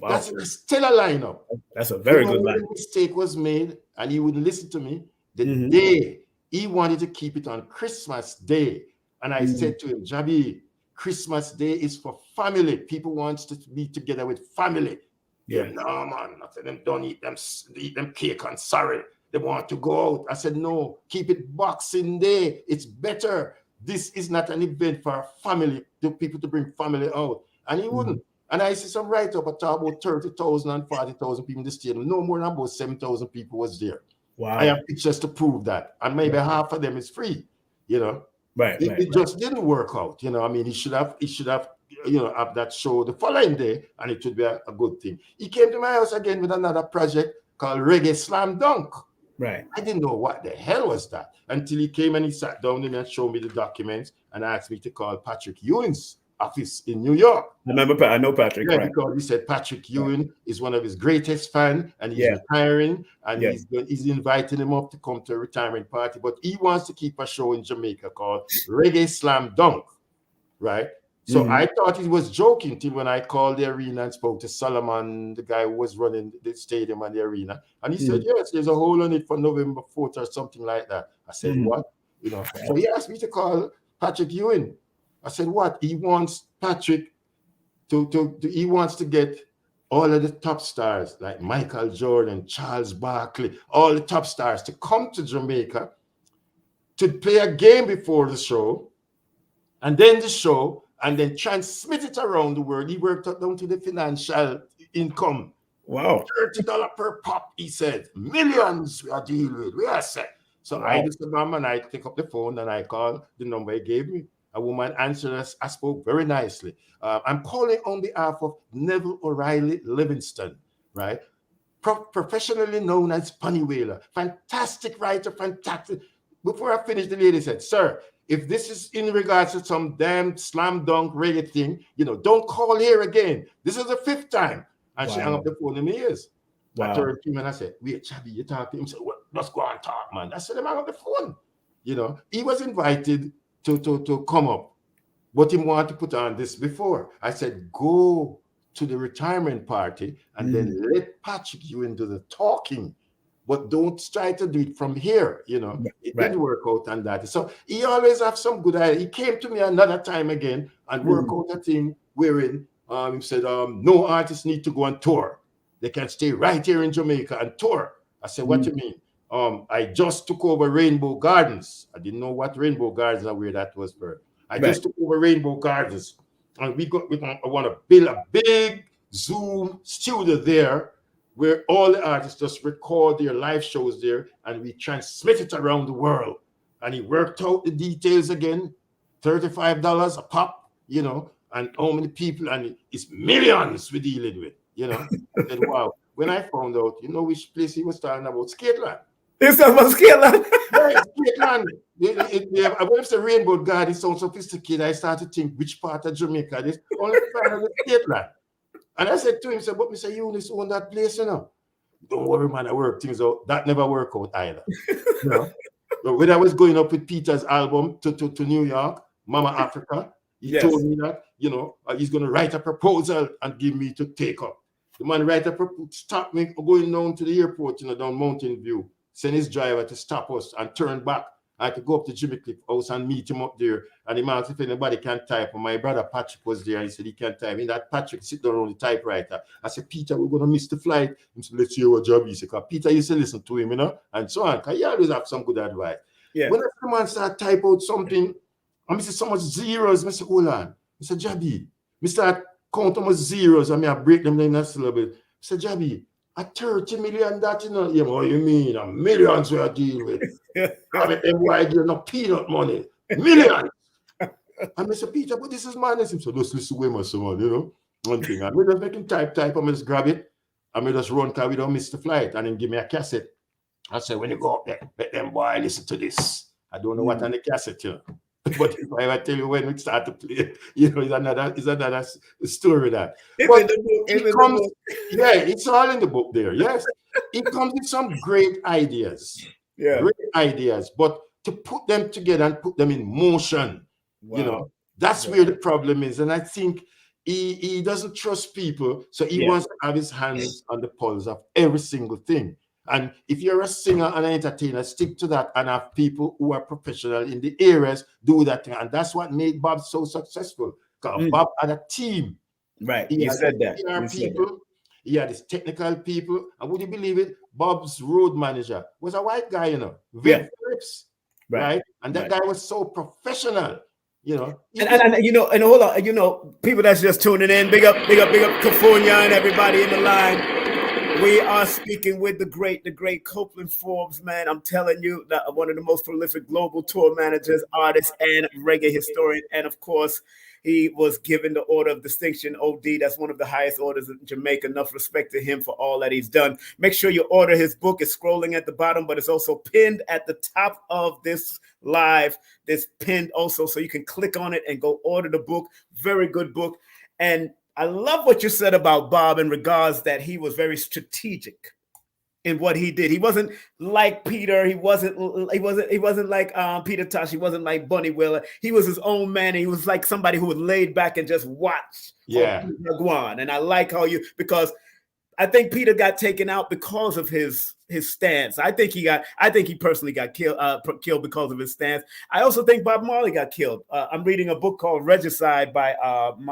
That's still a lineup. That's a very good lineup. The mistake was made, and he wouldn't listen to me. The day he wanted to keep it on Christmas Day, and I said to him, Jabi, Christmas Day is for family. People want to be together with family. Yeah, no, man, nothing. Them don't eat them cake on sorry. They want to go out. I said, no, keep it Boxing Day. It's better. This is not an event for a family, the people to bring family out. And he wouldn't. And I see some write-up, I talk about 30,000 and 40,000 people in the stadium. No more than about 7,000 people was there. Wow. I have pictures to prove that. And maybe half of them is free, you know. It just didn't work out, you know. I mean, he should have, you know, have that show the following day, and it would be a good thing. He came to my house again with another project called Reggae Slam Dunk. Right. I didn't know what the hell was that until he came and he sat down and showed me the documents and asked me to call Patrick Ewing's office in New York. I know Patrick. Yeah, because he said Patrick Ewing is one of his greatest fans, and he's retiring, and he's inviting him up to come to a retirement party. But he wants to keep a show in Jamaica called Reggae Slam Dunk, right? So I thought he was joking till when I called the arena and spoke to Solomon, the guy who was running the stadium and the arena, and he said, yes, there's a hole on it for November 4th or something like that. I said, what? You know, so he asked me to call Patrick Ewing. I said, what? He wants Patrick he wants to get all of the top stars like Michael Jordan, Charles Barkley, all the top stars to come to Jamaica to play a game before the show, and then the show, and then transmit it around the world. He worked out down to the financial income. Wow. $30 per pop, he said. Millions we are dealing with. We are set. So I just remember, and I pick up the phone and I call the number he gave me. A woman answered us. I spoke very nicely. I'm calling on behalf of Neville O'Reilly Livingston, right? Professionally known as Bunny Wailer. Fantastic writer, fantastic. Before I finished, the lady said, sir, if this is in regards to some damn slam dunk reggae thing, don't call here again. This is the 5th time. And she hung up the phone in my ears. I turned to him and I said, wait, Chabby, you talk to him? He said, well, let's go and talk, man. I said, hang up the phone. He was invited to come up, but he wanted to put on this before. I said, go to the retirement party and then let Patrick you into the talking, but don't try to do it from here. It didn't work out on that. So he always have some good idea. He came to me another time again and work out a thing wherein he said, no artists need to go on tour. They can stay right here in Jamaica and tour. I said, what do you mean? I just took over Rainbow Gardens. I didn't know what Rainbow Gardens or where that was for. I just took over Rainbow Gardens. And I want to build a big Zoom studio there where all the artists just record their live shows there and we transmit it around the world. And he worked out the details again, $35 a pop, and how many people, and it's millions we're dealing with, I said, wow. When I found out, which place he was talking about? Skateland. He's talking about Skateland? Yeah, Skateland. When it's the Rainbow Garden, it sounds sophisticated. I started to think which part of Jamaica this. Only find out Skateland. And I said to him, but Mr. Eunice own that place, Don't worry, man, I work things out. That never worked out either. But when I was going up with Peter's album to New York, Mama Africa, he told me that, he's going to write a proposal and give me to take up. The man write a proposal, stop me going down to the airport, down Mountain View, send his driver to stop us and turn back. I had to go up to Jimmy Cliff house and meet him up there. And he asked if anybody can type. And my brother Patrick was there and he said he can't type. And that Patrick sit down on the typewriter. I said, Peter, we're going to miss the flight. He said, let's hear what job he said. Because Peter used to listen to him, and so on. Because he always have some good advice. Yeah. When the man start type out something, I see so much zeros. I said, hold on. I said, Jabby, I start count how much zeros. I break them down in a syllable. I said, Jabby, at 30 million that, Yeah, what you mean? Millions we are dealing with. I mean, MY give no peanut money. Millions. And Mr. Peter, but this is madness. So just listen to him or someone, One thing. I'm just making type. I'm just grab it. I'm just run because we don't miss the flight. And then give me a cassette. I said, when you go up there, let them boy listen to this. I don't know what on the cassette, But if I ever tell you when we start to play, it's another story that. But it's all in the book there. Yes, it comes with some great ideas. Yeah, great ideas. But to put them together and put them in motion, that's where the problem is. And I think he doesn't trust people, so he wants to have his hands on the pulse of every single thing. And if you're a singer and an entertainer, stick to that and have people who are professional in the areas do that thing. And that's what made Bob so successful. Because Bob had a team. Right. He said that. He had his technical people. And would you believe it? Bob's road manager was a white guy, Vic Phillips. Right. And that guy was so professional. And hold on, people that's just tuning in, big up California and everybody in the line. We are speaking with the great Copeland Forbes, man. I'm telling you, that one of the most prolific global tour managers, artists, and reggae historian. And of course, he was given the Order of Distinction, OD. That's one of the highest orders in Jamaica. Enough respect to him for all that he's done. Make sure you order his book. It's scrolling at the bottom, but it's also pinned at the top of this live. This pinned also, so you can click on it and go order the book. Very good book. And I love what you said about Bob in regards that he was very strategic in what he did. He wasn't like Peter. He wasn't like Peter Tosh. He wasn't like Bunny Wailer. He was his own man. And he was like somebody who was laid back and just watched. Yeah. And I like how because I think Peter got taken out because of his stance. I think he personally got killed because of his stance. I also think Bob Marley got killed. I'm reading a book called Regicide by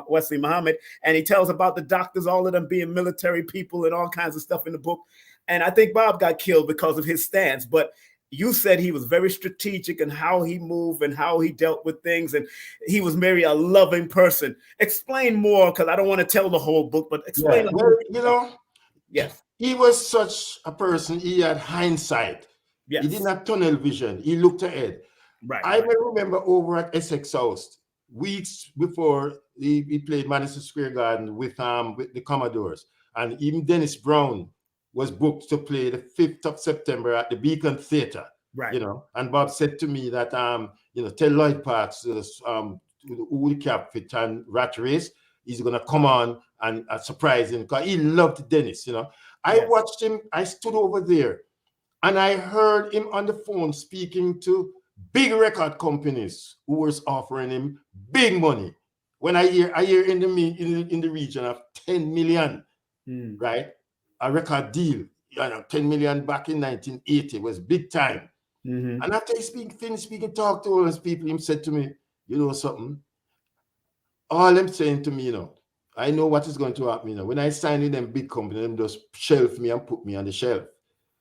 Wesley Muhammad, and he tells about the doctors, all of them being military people and all kinds of stuff in the book. And I think Bob got killed because of his stance. But you said he was very strategic in how he moved and how he dealt with things, and he was very a loving person. Explain more, because I don't want to tell the whole book, but explain. Yes. He was such a person. He had hindsight. Yes. He didn't have tunnel vision. He looked ahead. Right. I remember over at Essex House, weeks before he played Madison Square Garden with the Commodores, and even Dennis Brown was booked to play the 5th of September at the Beacon Theatre. Right. You know, and Bob said to me that you know, tell Lloyd Parks who the cap fit and Rat Race, he's gonna come on and surprise him because he loved Dennis. You know, I watched him. I stood over there, and I heard him on the phone speaking to big record companies who was offering him big money. When I hear in the region of 10 million, right, a record deal. You know, 10 million back in 1980 was big time. And after he finished speaking, talk to all those people, he said to me, you know something? All them saying to me, you know, I know what is going to happen. You know, when I sign in them big company, them just shelf me and put me on the shelf.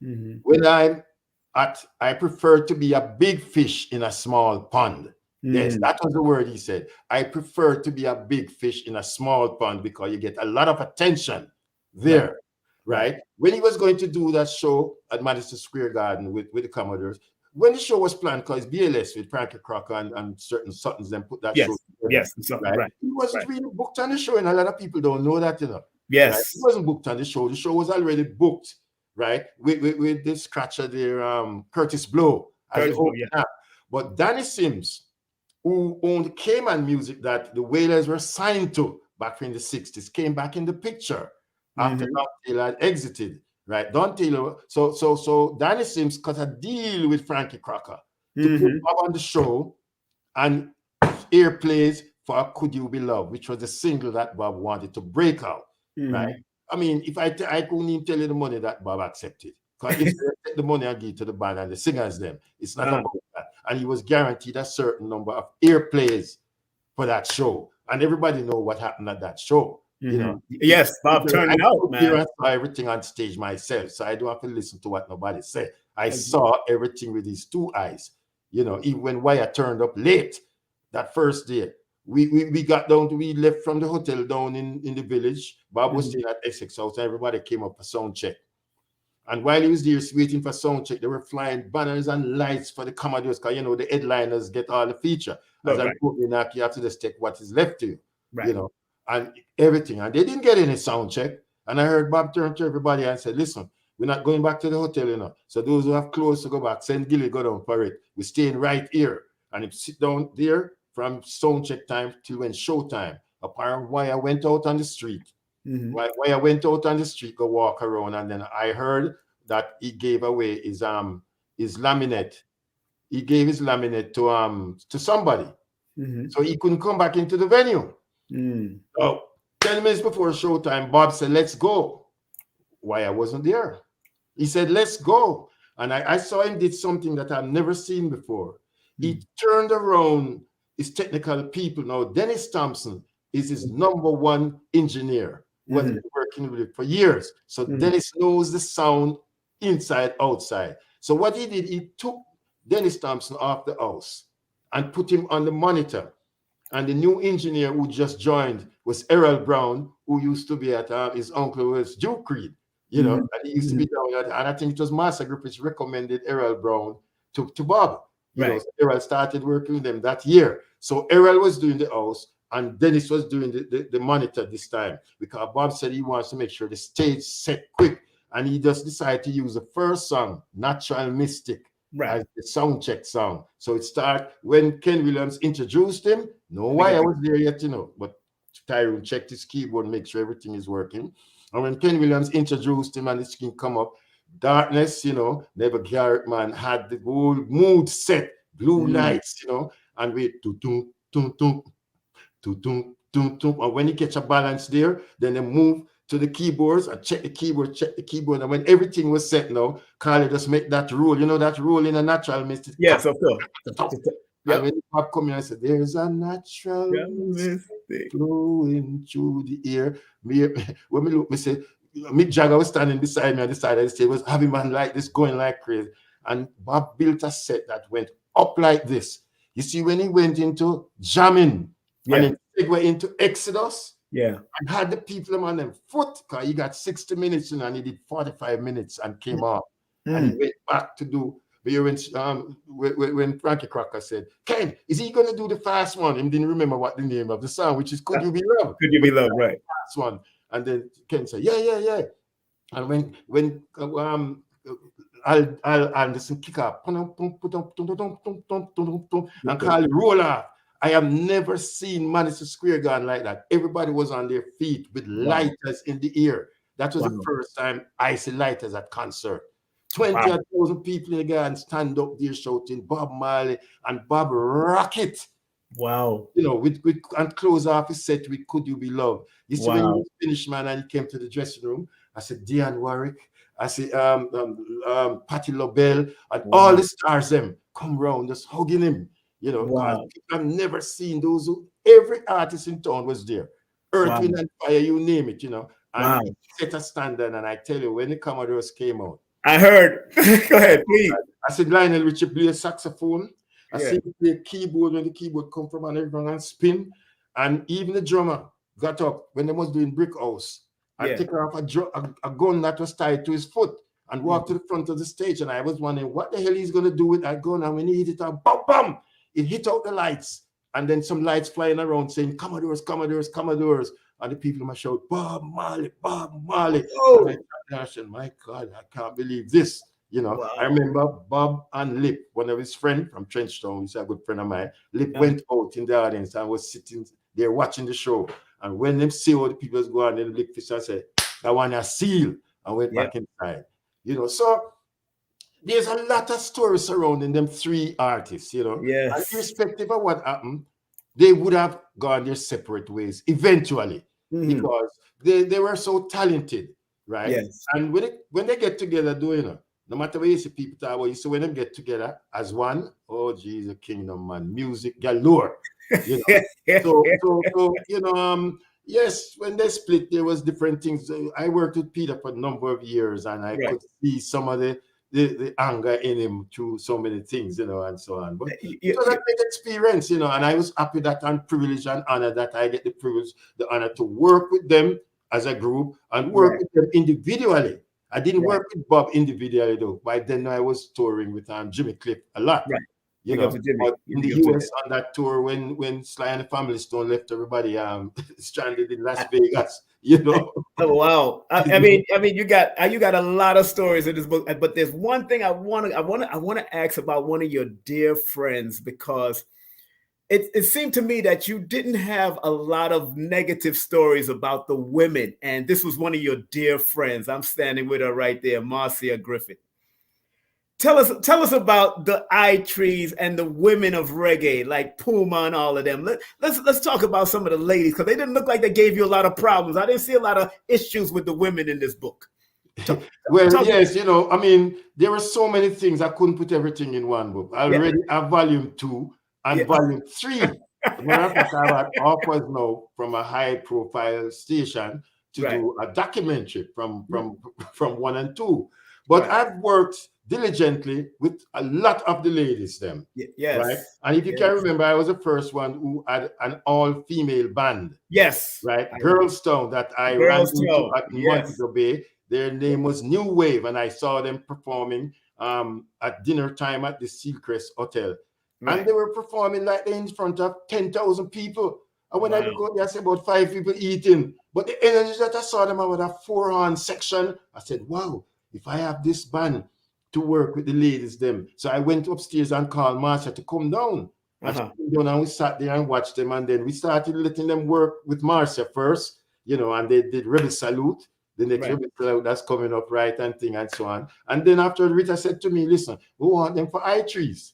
When I prefer to be a big fish in a small pond. Yes, that was the word he said. I prefer to be a big fish in a small pond because you get a lot of attention there, right? When he was going to do that show at Madison Square Garden with the Commodores, when the show was planned, because BLS with Frankie Crocker and certain Suttons, then put that show together, right? He wasn't really booked on the show, and a lot of people don't know that, you know. Yes. Right? He wasn't booked on the show. The show was already booked, right? With this scratcher there, Curtis Blow. But Danny Sims, who owned Cayman Music that the Wailers were signed to back in the 60s, came back in the picture after Don Taylor had exited, right? Don Taylor, so Danny Sims cut a deal with Frankie Crocker to put Bob on the show and airplays for Could You Be Loved, which was the single that Bob wanted to break out, right? I mean, if I couldn't even tell you the money that Bob accepted, because if they take the money and give to the band and the singers them, it's not about that. And he was guaranteed a certain number of airplays for that show, and everybody know what happened at that show. You know, yes, Bob turned it out, man. I saw everything on stage myself, so I don't have to listen to what nobody said. I saw everything with his 2 eyes. You know, even when Wire turned up late that first day, we got down to, we left from the hotel down in the village. Bob was staying at Essex House, and everybody came up for sound check. And while he was there waiting for sound check, they were flying banners and lights for the Commodores, because, you know, the headliners get all the feature. As I'm putting back, you have to just take what is left to you, you know, and everything. And they didn't get any sound check. And I heard Bob turn to everybody and said, listen, we're not going back to the hotel, you know. So those who have clothes to go back, send Gilly, go down for it. We're staying right here. And if sit down there from sound check time till when show time. Apparently, Wire went out on the street. Wire went out on the street, go walk around, and then I heard that he gave away his laminate. He gave his laminate to somebody, so he couldn't come back into the venue. So 10 minutes before showtime, Bob said, "Let's go." Wire wasn't there. He said, "Let's go," and I saw him did something that I've never seen before. He turned around his technical people. Now, Dennis Thompson is his #1 engineer. Was working with it for years. So Dennis knows the sound inside, outside. So what he did, he took Dennis Thompson off the house and put him on the monitor. And the new engineer who just joined was Errol Brown, who used to be at his uncle was Duke Reed, you know, and he used to be down at, and I think it was Master Group which recommended Errol Brown to Bob. You know, so Errol started working with them that year. So Errol was doing the house, and Dennis was doing the monitor this time, because Bob said he wants to make sure the stage set quick. And he just decided to use the first song, Natural Mystic, as the sound check song. So it started when Ken Williams introduced him. No Wire was there yet, you know, but Tyrone checked his keyboard and make sure everything is working. And when Ken Williams introduced him and the screen come up, Darkness, you know, Never Garrett Man had the whole mood set, blue lights, you know, and we and when you catch a balance there, then they move to the keyboards and check the keyboard. And when everything was set now, Carly just make that roll, you know, that roll in a natural mystic. Yes, of course. And when the pop come in, I said, there's a natural mystic flowing through the air. When me look, me say, Mick Jagger was standing beside me on the side of the stage, was having man like this going like crazy. And Bob built a set that went up like this. You see, when he went into jamming, and then segue into Exodus, and had the people on them foot, because he got 60 minutes, you know, and he did 45 minutes and came off. And he went back to do, when Frankie Crocker said, Ken, is he going to do the fast one? He didn't remember what the name of the song, which is Could You Be Loved? Could You Be Loved, right. Fast one. And then Ken said, yeah. And when I'll listen kick up and call it roll off. I have never seen Madison Square Garden like that. Everybody was on their feet with lighters in the air. That was the first time I see lighters at concert. 20,000 people in the garden stand up there shouting Bob Marley and Bob Rocket. Wow. You know, with and close off his set with Could You Be Loved. You see, when he finished, man, and he came to the dressing room, I said, Dionne Warwick, I said, Patti LaBelle, and all the stars them come round just hugging him. You know, I've never seen those. Every artist in town was there. Earth, Wind and Fire, you name it, you know. And set a standard. And I tell you, when the Commodores came out, I heard. Go ahead, please. I said Lionel Richie play a saxophone. I see him play keyboard when the keyboard come from and everyone and spin. And even the drummer got up when they was doing Brick House and take off a gun that was tied to his foot and walk to the front of the stage. And I was wondering what the hell he's going to do with that gun. And when he hit it up, bam, bam, it hit out the lights. And then some lights flying around saying, Commodores, Commodores, Commodores. And the people must shout, Bob Marley, Bob Marley. Oh. And I said, my God, I can't believe this. You know, I remember Bob and Lip, one of his friends from Trenchtown, he's a good friend of mine. Lip went out in the audience and was sitting there watching the show. And when they see all the people was going, then Lip Fisher said, I want a seal, and went back inside. You know, so there's a lot of stories surrounding them three artists, you know. Yes. And irrespective of what happened, they would have gone their separate ways eventually because they were so talented, right? Yes. And when they get together doing it, no matter where you see people talk about, you see when them get together as one, oh Jesus, kingdom, man, music galore. You know, so you know, yes, when they split, there was different things. I worked with Peter for a number of years, and I could see some of the anger in him through so many things, you know, and so on. But it was a great experience, you know, and I was happy that I'm privileged and honored that I get the privilege, the honor to work with them as a group and work with them individually. I didn't work with Bob individually though. By then I was touring with Jimmy Cliff a lot. Right. You know, but in the US on that tour when Sly and the Family Stone left everybody stranded in Las Vegas, you know. Oh wow. I mean you got a lot of stories in this book, but there's one thing I want to ask about one of your dear friends, because it seemed to me that you didn't have a lot of negative stories about the women, and this was one of your dear friends. I'm standing with her right there, Marcia Griffith. Tell us about the I Trees and the women of reggae, like Puma and all of them. Let's talk about some of the ladies, because they didn't look like they gave you a lot of problems. I didn't see a lot of issues with the women in this book. Yes, you know, I mean, there were so many things. I couldn't put everything in one book. I already have volume 2 and volume 3. When I got offers now from a high-profile station to do a documentary from 1 and 2. But I've worked diligently with a lot of the ladies them. Yes. Right? And if you can remember, I was the first one who had an all-female band. Yes. Right? Girls Town that I ran into at Montego Bay. Their name was New Wave, and I saw them performing at dinner time at the Seacrest Hotel. Right. And they were performing like they're in front of 10,000 people. And when I look out there, I see about 5 people eating. But the energy that I saw them with a 4-horn section, I said, wow, if I have this band to work with the ladies them. So I went upstairs and called Marcia to come down. And she came down and we sat there and watched them. And then we started letting them work with Marcia first, you know, and they did Rebel Salute. The next Rebel Salute that's coming up, right, and thing and so on. And then after Rita said to me, listen, we want them for I Trees.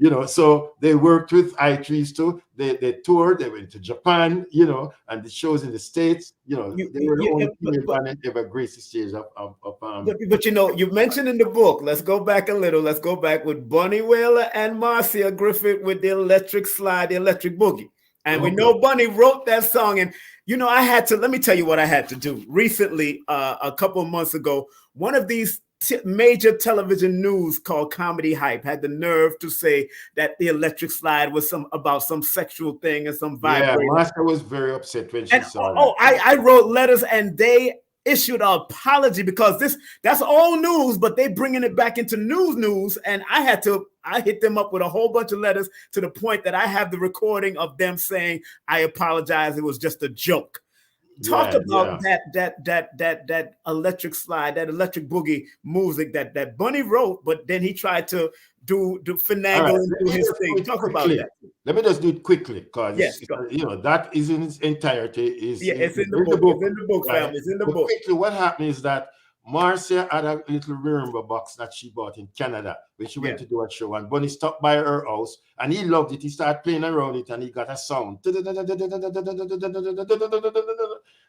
You know, so they worked with I Trees too. They toured, they went to Japan, you know, and the shows in the States, you know, they were the only female band that ever graced the stage but you know, you mentioned in the book, let's go back a little, let's go back with Bunny Wailer and Marcia Griffith with the Electric Slide, the Electric Boogie. And we know Bunny wrote that song. And, you know, let me tell you what I had to do. Recently, a couple of months ago, one of these major television news called Comedy Hype had the nerve to say that the Electric Slide was about some sexual thing and some vibrator. Yeah, Marcia was very upset when she saw that. I wrote letters, and issued an apology because that's old news, but they bringing it back into news. And I hit them up with a whole bunch of letters to the point that I have the recording of them saying, I apologize. It was just a joke. Talk about that electric slide, that electric boogie music that Bunny wrote, but then he tried to do finagle and do his thing. Talk about that. Let me just do it quickly because that is in its entirety. It's in the book. It's in the book, family. It's in the book. Quickly, what happened is that Marcia had a little remember box that she bought in Canada when she went to do a show, and Bunny stopped by her house and he loved it. He started playing around it and he got a sound.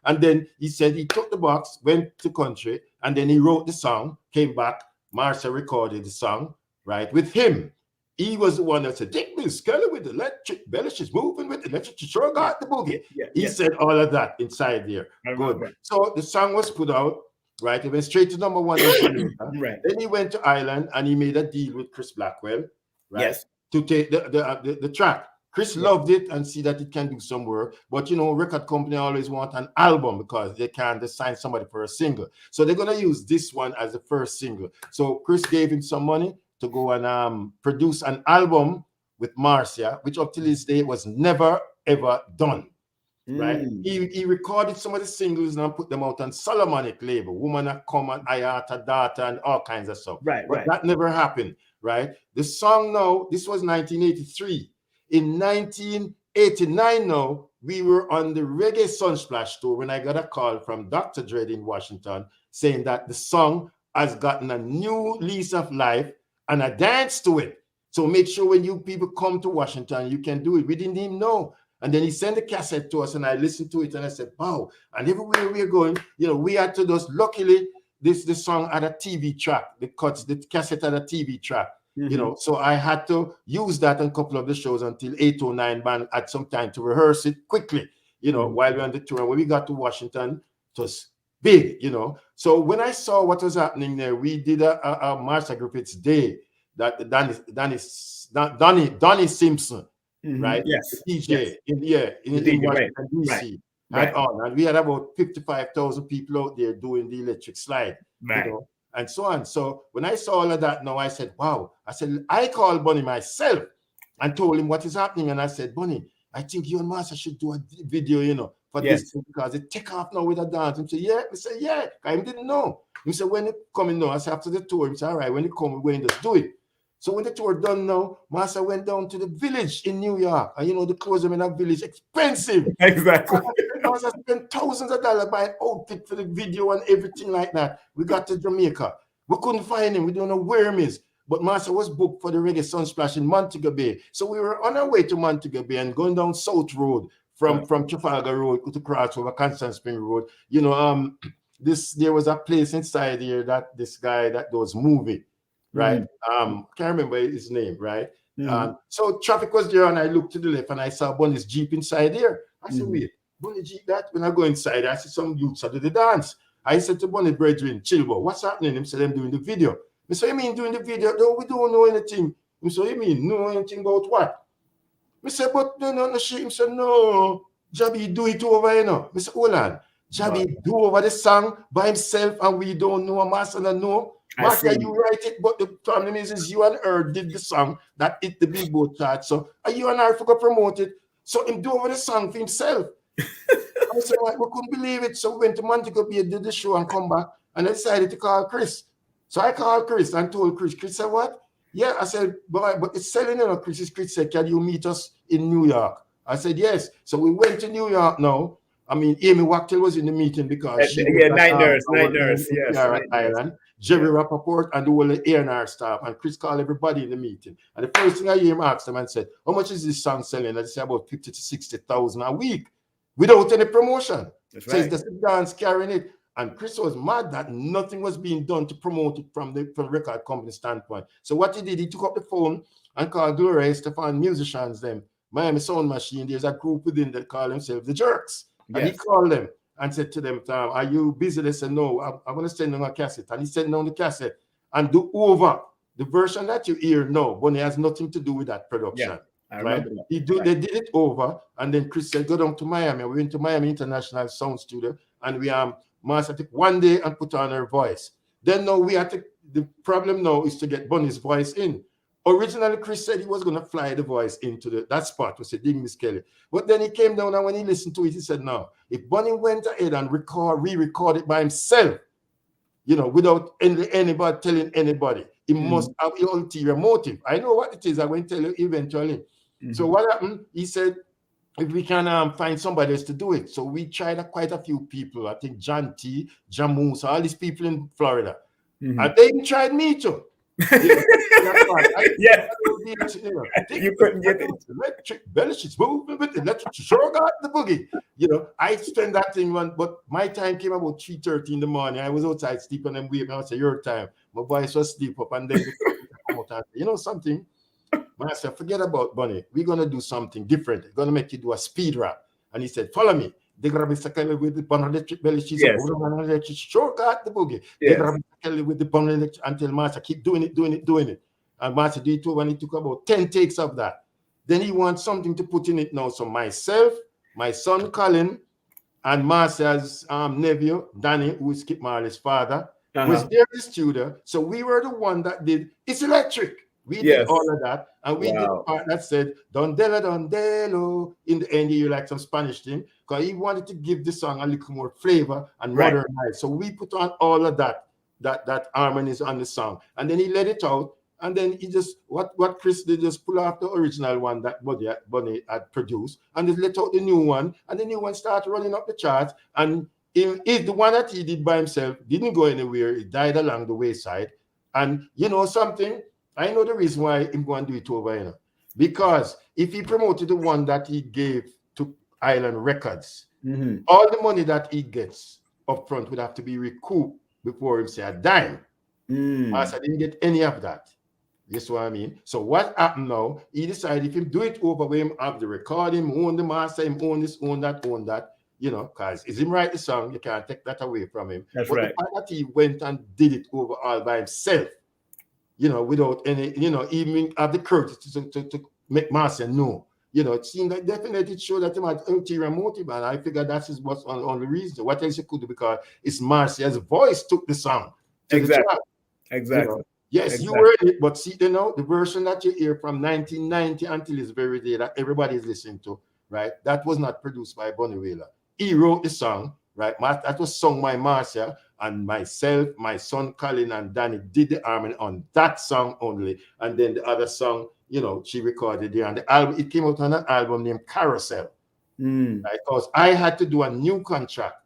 And then he said he took the box, went to country, and then he wrote the song, came back. Marcia recorded the song, right, with him. He was the one that said, "Take me, Skelly with the electric belly, she's moving with the electric, she sure got the boogie." He said all of that inside there. Good. So the song was put out. Right, he went straight to #1 in Jamaica. Right. Then he went to Ireland and he made a deal with Chris Blackwell, right, to take the track. Chris loved it and see that it can do some work, but record company always want an album because they can't sign somebody for a single. So they're gonna use this one as the first single. So Chris gave him some money to go and produce an album with Marcia, which up to this day was never ever done. Right, he recorded some of the singles and put them out on Solomonic label, Woman That Come and Ayata Data and all kinds of stuff. But that never happened. Right, the song now, this was 1983. In 1989 now, we were on the Reggae Sunsplash tour when I got a call from Dr. Dredd in Washington saying that the song has gotten a new lease of life and a dance to it. So make sure when you people come to Washington, you can do it. We didn't even know. And then he sent the cassette to us and I listened to it and I said, wow. And everywhere we're going, we had to just, luckily, this song had a TV track. The cassette had a TV track, so I had to use that on a couple of the shows until 809 band had some time to rehearse it quickly, while we were on the tour. And when we got to Washington, it was big, So when I saw what was happening there, we did a Marcia Griffiths Day that Donnie Simpson, right? Yes. DJ in Washington, D.C. Had on. And we had about 55,000 people out there doing the electric slide, and so on. So when I saw all of that now, I said, wow. I said, I called Bunny myself and told him what is happening. And I said, Bunny, I think you and Marcia should do a video, for this because it take off now with a dance. He said, yeah. I said, yeah. I didn't know. He said, when it coming now? I said, after the tour. He said, all right, when it come, we're going to do it. So when the tour done now, Marcia went down to the village in New York. And the clothes in that village expensive. Exactly. Marcia spent thousands of dollars buying outfit for the video and everything like that. We got to Jamaica. We couldn't find him. We don't know where he is. But Marcia was booked for the Reggae Sunsplash in Montego Bay. So we were on our way to Montego Bay and going down South Road from Trafalgar Road to cross over Constant Spring Road. There was a place inside here that this guy that does movie. Right, can't remember his name, right? So traffic was there, and I looked to the left, and I saw Bunny's Jeep inside there. I said, wait, Bunny Jeep that? When I go inside, I see some youths do the dance. I said to Bunny, brethren, chill, but what's happening? He said, I'm doing the video. I said, you mean doing the video? No, we don't know anything. He said, you mean know anything about what? I said, but no, shit. He said, no, Jabby do it over, I said, hold on. Jabby do over the song by himself, and we don't know, Master don't know. Marcia, you write it, but the problem is you and her did the song that hit the Billboard chart. So you and her forgot to promote it. So him do over the song for himself. I said, we couldn't believe it. So we went to Montego Bay, did the show and come back. And I decided to call Chris. So I called Chris and told Chris. Chris said, what? Yeah, I said, but it's selling, Chris said, can you meet us in New York? I said, yes. So we went to New York now. I mean, Amy Wachtel was in the meeting because she was night nurse, yes. Island. Jerry Rappaport and the whole A&R staff, and Chris called everybody in the meeting. And the first thing I hear him ask them and said, how much is this song selling? And they say about 50 to 60,000 a week without any promotion. That's right. Says the dance carrying it. And Chris was mad that nothing was being done to promote it from the record company standpoint. So what he did, he took up the phone and called Gloria Estefan musicians, them, Miami Sound Machine. There's a group within that call themselves the Jerks. And he called them and said to them, are you busy? They said, no, I'm going to send them a cassette. And he sent down the cassette and do over. The version that you hear now, but it has nothing to do with that production. Right? They did it over. And then Chris said, go down to Miami. We went to Miami International Sound Studio and Master took 1 day and put on her voice. Then now we had to, the problem now is to get Bunny's voice in. Originally, Chris said he was going to fly the voice into that spot, was a Dig Miss Kelly. But then he came down, and when he listened to it, he said, no, if Bunny went ahead and re-record it by himself, without anybody telling anybody, he must have an ulterior motive. I know what it is. I will tell you eventually. So what happened? He said, if we can find somebody else to do it. So we tried quite a few people. I think John T, Jamus, all these people in Florida. And they even tried me too. You couldn't get it. Electric Boogie moving with electric sure got the boogie. I spent that thing but my time came about 3:30 in the morning. I was outside sleeping and waiting. I said, your time. My voice was sleep up and then something. I said, forget about Bunny. We're gonna do something different. We're gonna make you do a speed rap. And he said, follow me. They grab Kelly with the bun electric belly. She said, sure got the boogie. They grab Kelly with the bun electric until Master keep doing it. And Master did it too, and he took about 10 takes of that. Then he wants something to put in it now. So myself, my son Colin, and Master's nephew, Danny, who is Skip Marley's father, was there in the studio. So we were the one that did It's Electric. We did all of that, and we did the part that said "Dondela Dondelo." In the end, you like some Spanish thing, because he wanted to give the song a little more flavor and modernize. So we put on all of that harmonies on the song, and then he let it out, and then he just what Chris did, just pull off the original one that Bunny had produced, and just let out the new one, and the new one started running up the charts. And the one that he did by himself didn't go anywhere; it died along the wayside. And something. I know the reason why I'm going to do it over, because if he promoted the one that he gave to Island Records, all the money that he gets up front would have to be recouped before him say a dime. As I didn't get any of that. You see what I mean? So what happened now? He decided if he do it over with him, have the recording, own the master, him own this, own that, because it's him write the song, you can't take that away from him. That's but right. The fact that he went and did it over all by himself, without any, even have the courtesy to make Marcia know. It seemed like definitely it showed that he had ulterior motive, and I figured that's what's on the reason. What else he could do, because it's Marcia's voice took the song to the track. Exactly. Yes, you were in it, but see, the version that you hear from 1990 until this very day that everybody is listening to, right? That was not produced by Bunny Wailer. He wrote the song, right? That was sung by Marcia, and myself, my son Colin, and Danny did the harmony on that song only. And then the other song, she recorded there. And the album, it came out on an album named Carousel. Right? Because I had to do a new contract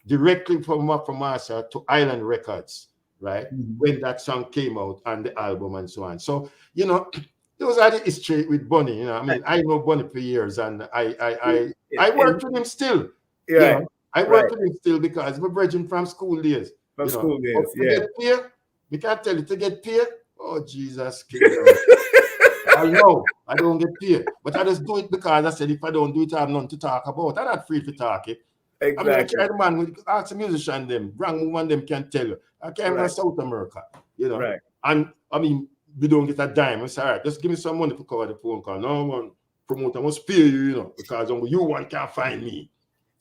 directly from Marcia to Island Records, right? When that song came out on the album and so on. So, those are the history with Bunny. I know Bunny for years, and I work with him still. Yeah. I work with him still because we're bridging from school days. To get paid, we can't tell you to get paid. Oh, Jesus. I know I don't get paid, but I just do it because I said if I don't do it, I have nothing to talk about. I'm not free to talk it. Exactly. I try the man with ask a musician them, wrong one them can tell you. I came from South America, Right. And we don't get a dime. I say, all right, just give me some money to cover the phone call. No one promoter must pay you, because you one can't find me.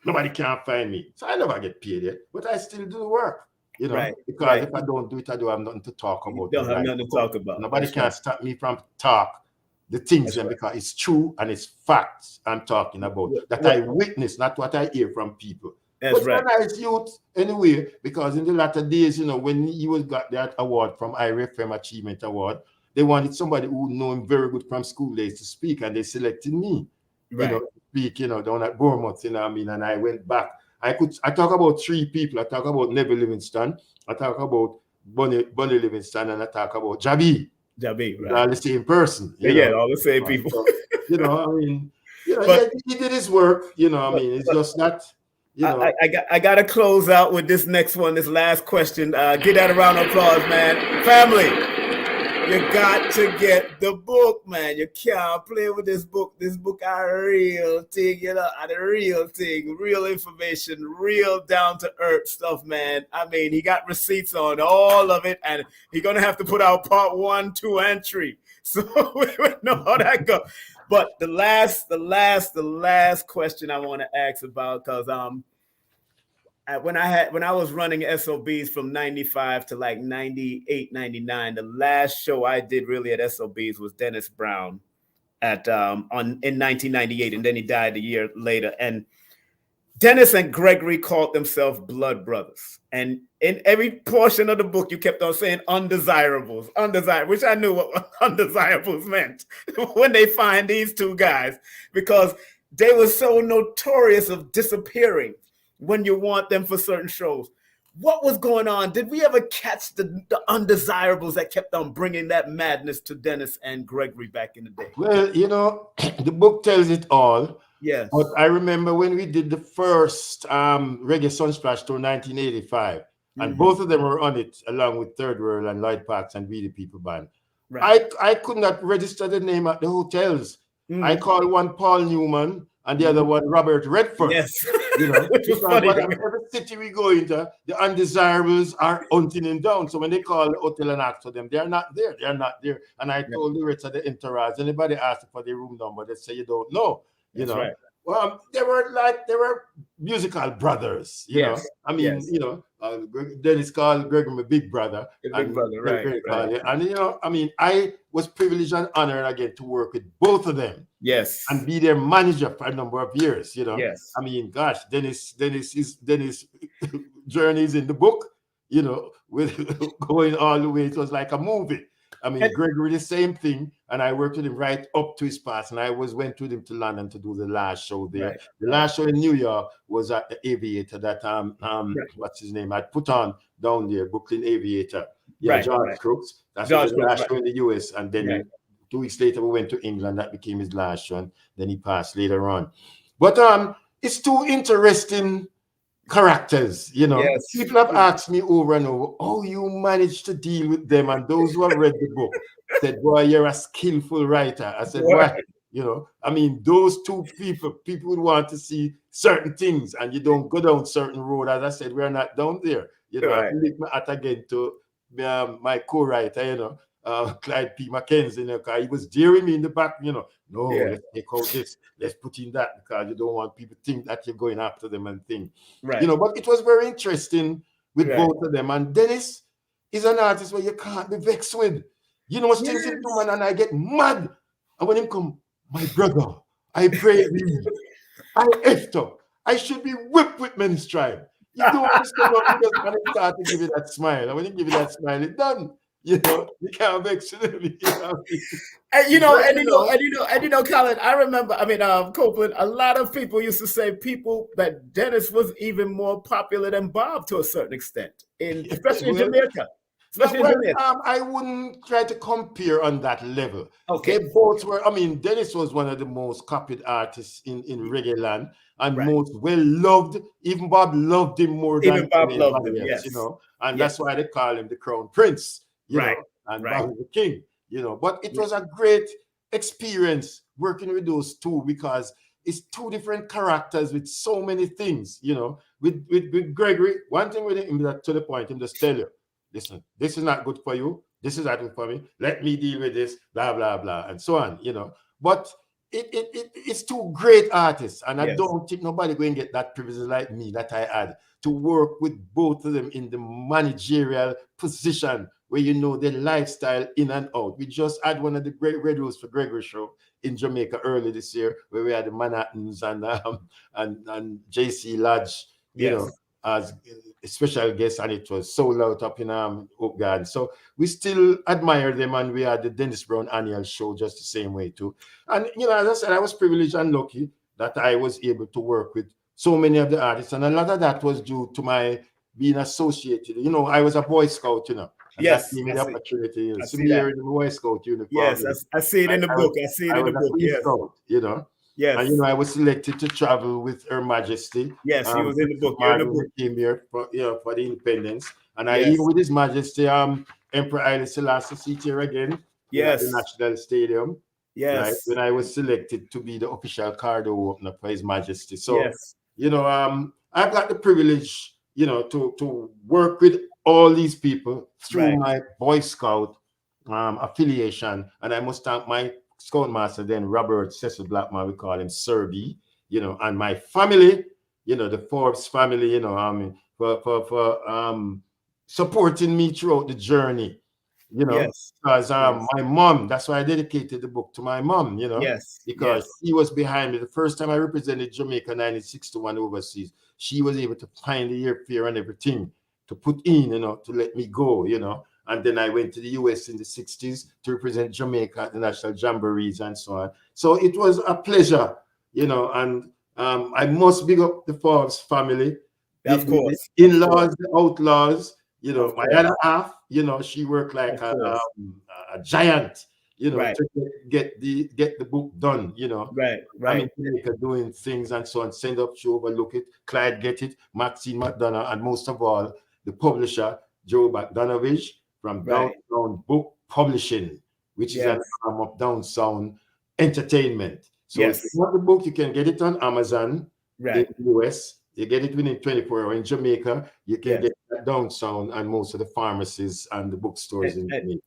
Nobody can find me. So I never get paid yet, but I still do the work, because if I don't do it, I don't have nothing to talk about. You don't have nothing to talk about. Nobody can stop me from talk the things because it's true and it's facts I'm talking about. That I witness, not what I hear from people. That's but when I youth anyway, because in the latter days, when he got that award from IRFM Achievement Award, they wanted somebody who know him very good from school days to speak, and they selected me. To speak, down at Bournemouth, and I went back. I talk about three people. I talk about Neville Livingston, I talk about Bunny Livingston, and I talk about Jabi. Right. All the same person. All the same people. So, he did his work, it's just that. I got to close out with this next one, this last question. Give that a round of applause, man. Family. You got to get the book, man. You can't play with this book. This book are real thing, the real thing, real information, real down-to-earth stuff, man. He got receipts on all of it, and he's going to have to put out part 1, 2, and 3. So we know how that goes. But the last question I want to ask about, because when I was running SOBs from 95 to like 98, 99, the last show I did really at SOBs was Dennis Brown at in 1998, and then he died a year later. And Dennis and Gregory called themselves blood brothers. And in every portion of the book, you kept on saying undesirables, which I knew what undesirables meant when they find these two guys, because they were so notorious of disappearing when you want them for certain shows. What was going on? Did we ever catch the undesirables that kept on bringing that madness to Dennis and Gregory back in the day? Well, you know, the book tells it all. Yes. But I remember when we did the first Reggae Sunsplash tour 1985, and both of them were on it, along with Third World and Lloyd Parks and We the People Band. Right. I could not register the name at the hotels. I called one Paul Newman and the other one Robert Redford. Yes. You know, which was funny. Every city we go into, the undesirables are hunting him down. So when they call the hotel and ask for them, they're not there. They're not there. And I told the rest of the entourage, anybody asked for their room number, they say you don't know. You know, well, they were musical brothers. You know, I mean, you know, Dennis called Gregory my big brother. Big brother, right. And you know, I mean, I was privileged and honored again to work with both of them. Yes, and be their manager for a number of years. You know, yes. I mean, gosh, Dennis journeys in the book. You know, with going all the way, it was like a movie. I mean, Gregory, the same thing, and I worked with him right up to his pass, and I went with him to London to do the last show there. Right. The last show in New York was at the Aviator that what's his name? I put on down there, Brooklyn Aviator. Yeah, George Crooks. That's the last show in the US, and then 2 weeks later we went to England. That became his last show, and then he passed later on. But it's two interesting characters, you know. Yes. People have asked me over and over, oh, you managed to deal with them, and those who have read the book said, boy, you're a skillful writer. I said, why? You know, I mean, those two people would want to see certain things, and you don't go down certain road. As I said, we're not down there. You know, I lift my hat again to my co-writer, you know, Clyde P. Mackenzie, you know, because he was jeering me in the back, you know, no, let's take out this, let's put in that, because you don't want people to think that you're going after them and things. Right. You know, but it was very interesting with both of them. And Dennis is an artist where you can't be vexed with. You know, things in man, and I get mad. And when him come, my brother, I pray thee, I effed up. I should be whipped with men's tribe. You don't understand what he does when he start to give you that smile. And when he give you that smile, it's done. You know, you can't vex him. You know, Colin, I remember, Copeland, a lot of people used to say that Dennis was even more popular than Bob to a certain extent, especially in Jamaica. I wouldn't try to compare on that level. Okay. They both were, Dennis was one of the most copied artists in reggae land and most well-loved. Even Bob loved him more than Bob loved him, you know, and that's why they call him the Crown Prince. You know, and Bob was the king, you know. But it was a great experience working with those two, because it's two different characters with so many things, you know. With Gregory, one thing with him that to the point, him just tell you, listen, this is not good for you, this is not good for me, let me deal with this, blah, blah, blah, and so on, you know. But it's two great artists, and I don't think nobody going to get that privilege like me that I had to work with both of them in the managerial position where you know their lifestyle in and out. We just had one of the great radios for Gregory show in Jamaica early this year, where we had the Manhattans and JC Lodge, you know, as a special guest, and it was sold out up in Oak Garden. So we still admire them, and we had the Dennis Brown annual show just the same way too. And you know, as I said, I was privileged and lucky that I was able to work with so many of the artists, and a lot of that was due to my being associated. You know, I was a Boy Scout, you know. And that gave me the opportunity. You know, see me here in the Boy Scout uniform. Yes, I see it in the book. I see it in the book. Yes. Scout, you know. Yes. And you know, I was selected to travel with Her Majesty. Yes, he was in the book. Marley came here for the independence. And I even with His Majesty, Emperor Haile Selassie sit here again. Yes. At the National Stadium. Yes. Right, when I was selected to be the official card opener for His Majesty. So you know, I've got the privilege, you know, to work with all these people through my Boy Scout affiliation. And I must thank my Scoutmaster then, Robert Cecil Blackman, we call him Sir B, you know, and my family, you know, the Forbes family, you know, I mean, for supporting me throughout the journey, you know, Yes. because Yes. my mom, that's why I dedicated the book to my mom, you know, Yes. because Yes. she was behind me. The first time I represented Jamaica 1961 overseas, she was able to find the airfare and everything to put in, you know, to let me go, you know. And then I went to the US in the 60s to represent Jamaica at the national jamborees and so on. So it was a pleasure, you know, and I must big up the Forbes family, Of the course. Of course. in-laws, the outlaws, you know, Of my course. other half, you know, she worked like Of course. a giant, you know, Right. to get the book done, you know. Right. I'm Right. in Jamaica doing things and so on, send up, she overlook it, Clyde get it, Maxine McDonough, and most of all, the publisher, Joe McDonovich from Right. Downtown Book Publishing, which is an Yes. arm of Downtown Entertainment. So if you Yes. want the book, you can get it on Amazon in Right. the US. You get it within 24 hours. In Jamaica, you can Yes. get it Downtown and most of the pharmacies and the bookstores in And,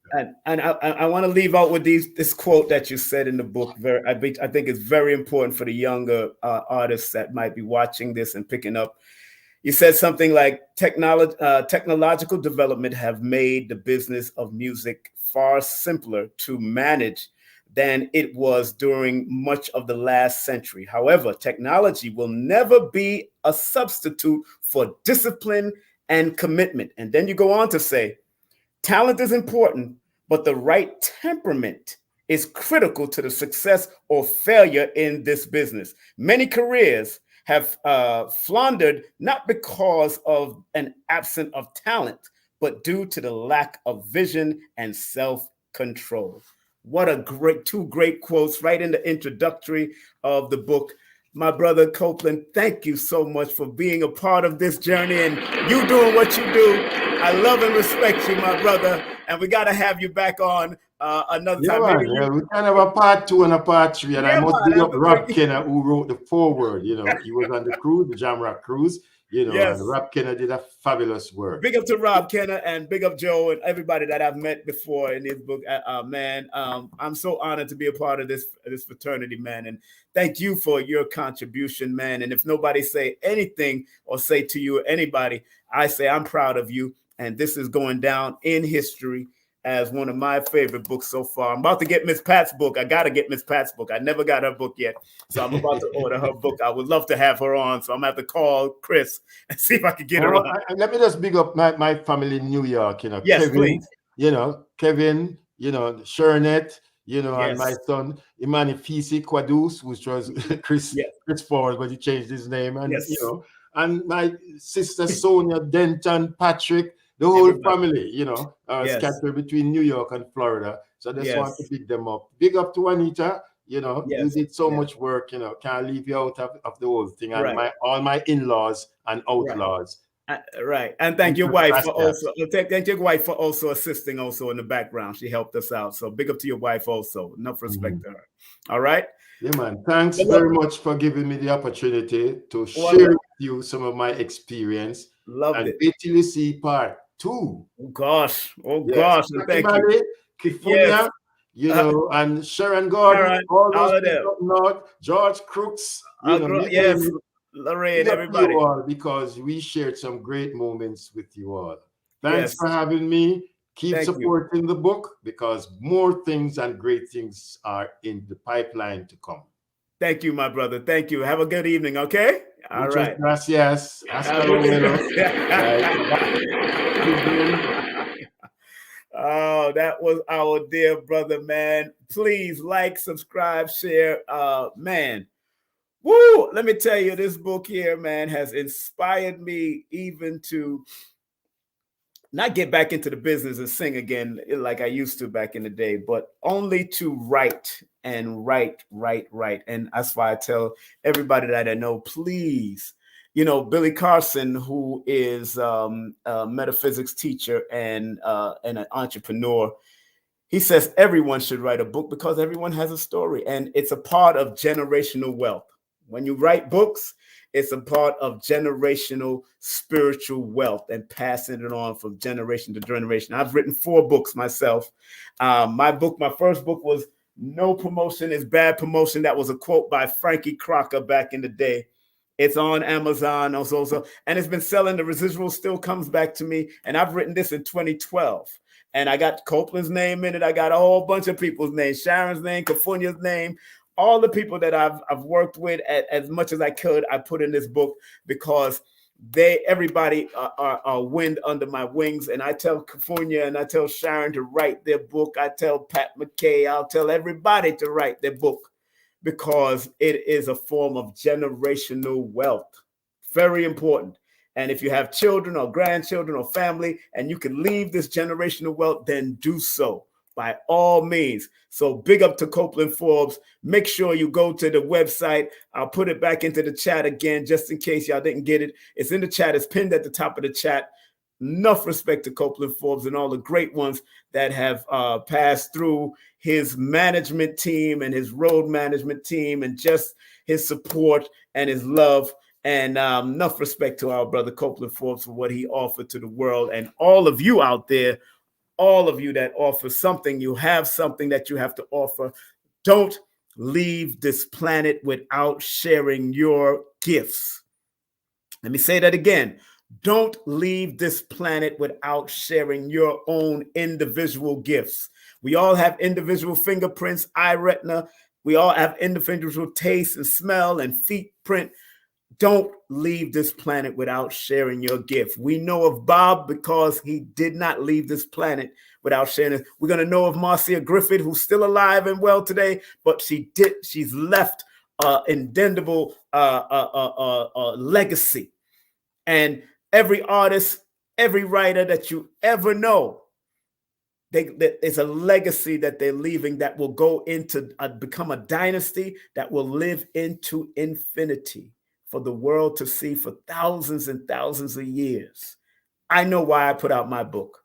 Jamaica. I want to leave out with this quote that you said in the book. I think it's very important for the younger artists that might be watching this and picking up. You said something like technological development have made the business of music far simpler to manage than it was during much of the last century. However, technology will never be a substitute for discipline and commitment. And then you go on to say, talent is important, but the right temperament is critical to the success or failure in this business. Many careers have floundered not because of an absence of talent, but due to the lack of vision and self-control. What a two great quotes right in the introductory of the book. My brother Copeland, thank you so much for being a part of this journey and you doing what you do. I love and respect you, my brother, and we got to have you back on another Yeah, time. Maybe man. Yeah, we can have a part 2 and a part 3. And I yeah, must man. big I up have to bring Rob Kenner, who wrote the foreword. You know, he was on the cruise, the Jamrock cruise, you know, and yes. Rob Kenner did a fabulous work. Big up to Rob Kenner and big up Joe and everybody that I've met before in this book. Man, I'm so honored to be a part of this fraternity, man. And thank you for your contribution, man. And if nobody say anything or say to you or anybody, I say I'm proud of you. And this is going down in history as one of my favorite books so far. I'm about to get Miss Pat's book. I got to get Miss Pat's book. I never got her book yet. So I'm about to order her book. I would love to have her on. So I'm going to have to call Chris and see if I can get her on. Let me just big up my family in New York, you know, Yes, please. Kevin, you know, Shernet, you know, and my Yes. son, Imani Fisi Kwadus, which was Chris Forbes, but he changed his name, and, Yes. you know, and my sister Sonia, Denton, Patrick, the whole family, you know, scattered between New York and Florida. So I just want to big them up. Big up to Juanita. You know, you did so much work, you know, can't leave you out of the whole thing. And all my in-laws and outlaws. Right. And thank your wife for also thank your wife for also assisting also in the background. She helped us out. So big up to your wife also. Enough respect to her. All right. Yeah, man. Thanks very much for giving me the opportunity to share with you some of my experience. Loved it. Wait till you see part 2. Oh gosh. Oh gosh. Thank you. Kifunya, you know, and Sharon Gordon, all those people up north, George Crooks, you know, Lorraine, everybody. You all, because we shared some great moments with you all. Thanks for having me. Keep supporting the book because more things and great things are in the pipeline to come. Thank you, my brother. Thank you. Have a good evening, okay? All right. Gracias. Hasta luego. Oh, that was our dear brother, man. Please like, subscribe, share. Man, woo! Let me tell you, this book here, man, has inspired me even to not get back into the business and sing again like I used to back in the day, but only to write and write. And that's why I tell everybody that I know, please, you know, Billy Carson, who is a metaphysics teacher and an entrepreneur, he says everyone should write a book because everyone has a story and it's a part of generational wealth. When you write books, it's a part of generational spiritual wealth and passing it on from generation to generation. I've written 4 books myself. My first book was No Promotion is Bad Promotion. That was a quote by Frankie Crocker back in the day. It's on Amazon also, and it's been selling. The residual still comes back to me, and I've written this in 2012. And I got Copeland's name in it. I got a whole bunch of people's names, Sharon's name, Kafunya's name, all the people that I've worked with as much as I could. I put in this book because everybody are wind under my wings. And I tell Kafunya and I tell Sharon to write their book. I tell Pat McKay, I'll tell everybody to write their book, because it is a form of generational wealth. Very important. And if you have children or grandchildren or family and you can leave this generational wealth, then do so by all means. So big up to Copeland Forbes. Make sure you go to the website. I'll put it back into the chat again, just in case y'all didn't get it. It's in the chat. It's pinned at the top of the chat. Enough respect to Copeland Forbes and all the great ones that have passed through his management team and his road management team, and just his support and his love. And enough respect to our brother Copeland Forbes for what he offered to the world. And all of you out there, all of you that offer something, you have something that you have to offer. Don't leave this planet without sharing your gifts. Let me say that again. Don't leave this planet without sharing your own individual gifts. We all have individual fingerprints, eye retina. We all have individual taste and smell and feet print. Don't leave this planet without sharing your gift. We know of Bob because he did not leave this planet without sharing it. We're going to know of Marcia Griffith, who's still alive and well today, but she's left indelible legacy. And every artist, every writer that you ever know, it's a legacy that they're leaving that will go into become a dynasty that will live into infinity for the world to see for thousands and thousands of years. I know why I put out my book.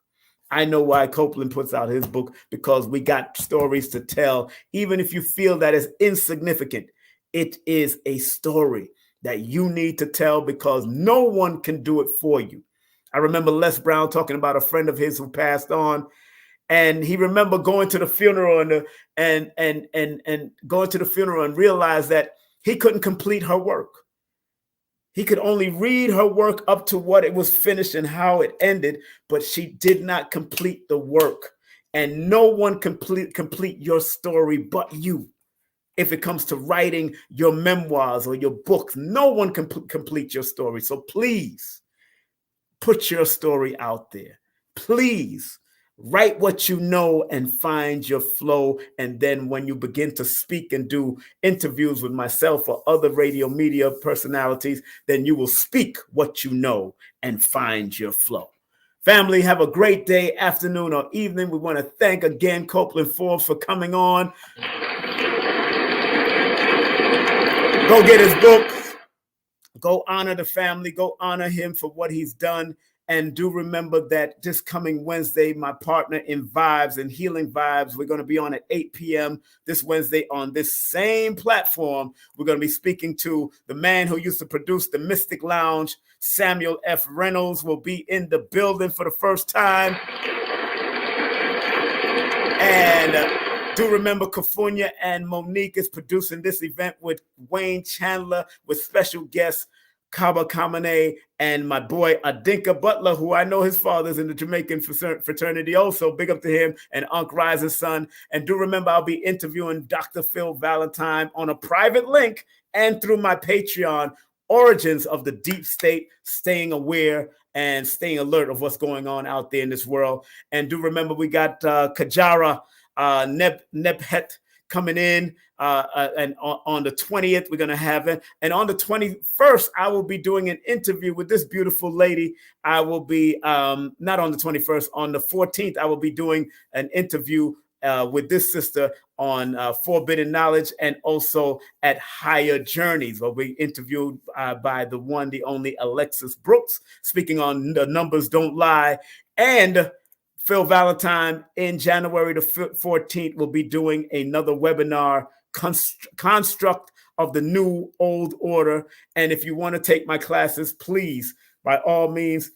I know why Copeland puts out his book, because we got stories to tell. Even if you feel that is insignificant, it is a story that you need to tell, because no one can do it for you. I remember Les Brown talking about a friend of his who passed on, and he remember going to the funeral and going to the funeral and realized that he couldn't complete her work. He could only read her work up to what it was finished and how it ended, but she did not complete the work. And no one complete your story but you. If it comes to writing your memoirs or your books, no one can complete your story. So please put your story out there. Please write what you know and find your flow. And then when you begin to speak and do interviews with myself or other radio media personalities, then you will speak what you know and find your flow. Family, have a great day, afternoon, or evening. We want to thank again Copeland Forbes for coming on. Go get his book. Go honor the family. Go honor him for what he's done. And do remember that this coming Wednesday, my partner in Vibes and Healing Vibes, we're going to be on at 8 p.m. this Wednesday on this same platform. We're going to be speaking to the man who used to produce the Mystic Lounge. Samuel F. Reynolds will be in the building for the first time. And do remember Kafunya and Monique is producing this event with Wayne Chandler, with special guests Kaba Kamane and my boy Adinka Butler, who I know his father's in the Jamaican fraternity also. Big up to him, and Unc Rise's son. And do remember, I'll be interviewing Dr. Phil Valentine on a private link and through my Patreon, Origins of the Deep State, staying aware and staying alert of what's going on out there in this world. And do remember, we got Kajara Nebhet coming in, and on the 20th, we're going to have it. And on the 21st, I will be doing an interview with this beautiful lady. I will be, not on the 21st, on the 14th, I will be doing an interview with this sister on Forbidden Knowledge, and also at Higher Journeys, where we interviewed by the one, the only Alexis Brooks, speaking on The Numbers Don't Lie. And Phil Valentine in January the 14th will be doing another webinar, Construct of the New Old Order. And if you want to take my classes, please, by all means,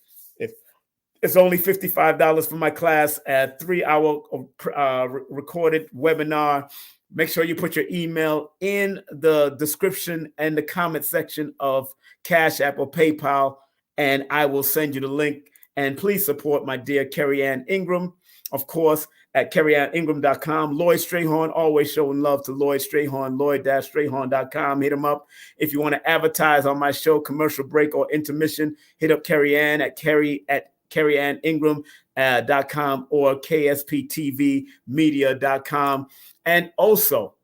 it's only $55 for my class, a 3-hour recorded webinar. Make sure you put your email in the description and the comment section of Cash App or PayPal, and I will send you the link. And please support my dear Carrie Ann Ingram, of course, at carrieanningram.com. Lloyd Strayhorn, always showing love to Lloyd Strayhorn, lloyd-strayhorn.com. Hit him up. If you want to advertise on my show, commercial break or intermission, hit up Carrie Ann at carrieanningram.com or ksptvmedia.com. And also,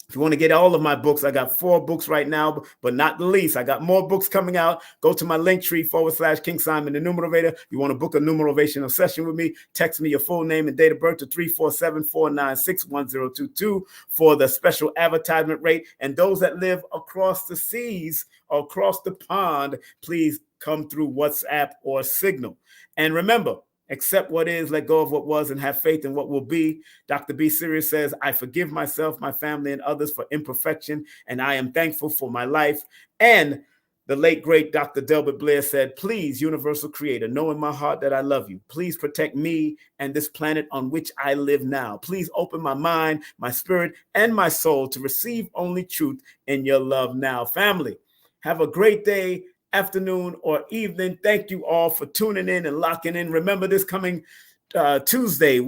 if you want to get all of my books, I got 4 books right now, but not the least. I got more books coming out. Go to my Linktree /King Simon the Numerovator. If you want to book a numerovational session with me, text me your full name and date of birth to 347-496-1022 for the special advertisement rate. And those that live across the seas or across the pond, please come through WhatsApp or Signal. And remember, accept what is, let go of what was, and have faith in what will be. Dr. B. Sirius says, I forgive myself, my family, and others for imperfection, and I am thankful for my life. And the late, great Dr. Delbert Blair said, please, universal creator, know in my heart that I love you. Please protect me and this planet on which I live now. Please open my mind, my spirit, and my soul to receive only truth in your love now. Family, have a great day, afternoon, or evening. Thank you all for tuning in and locking in. Remember, this coming Tuesday,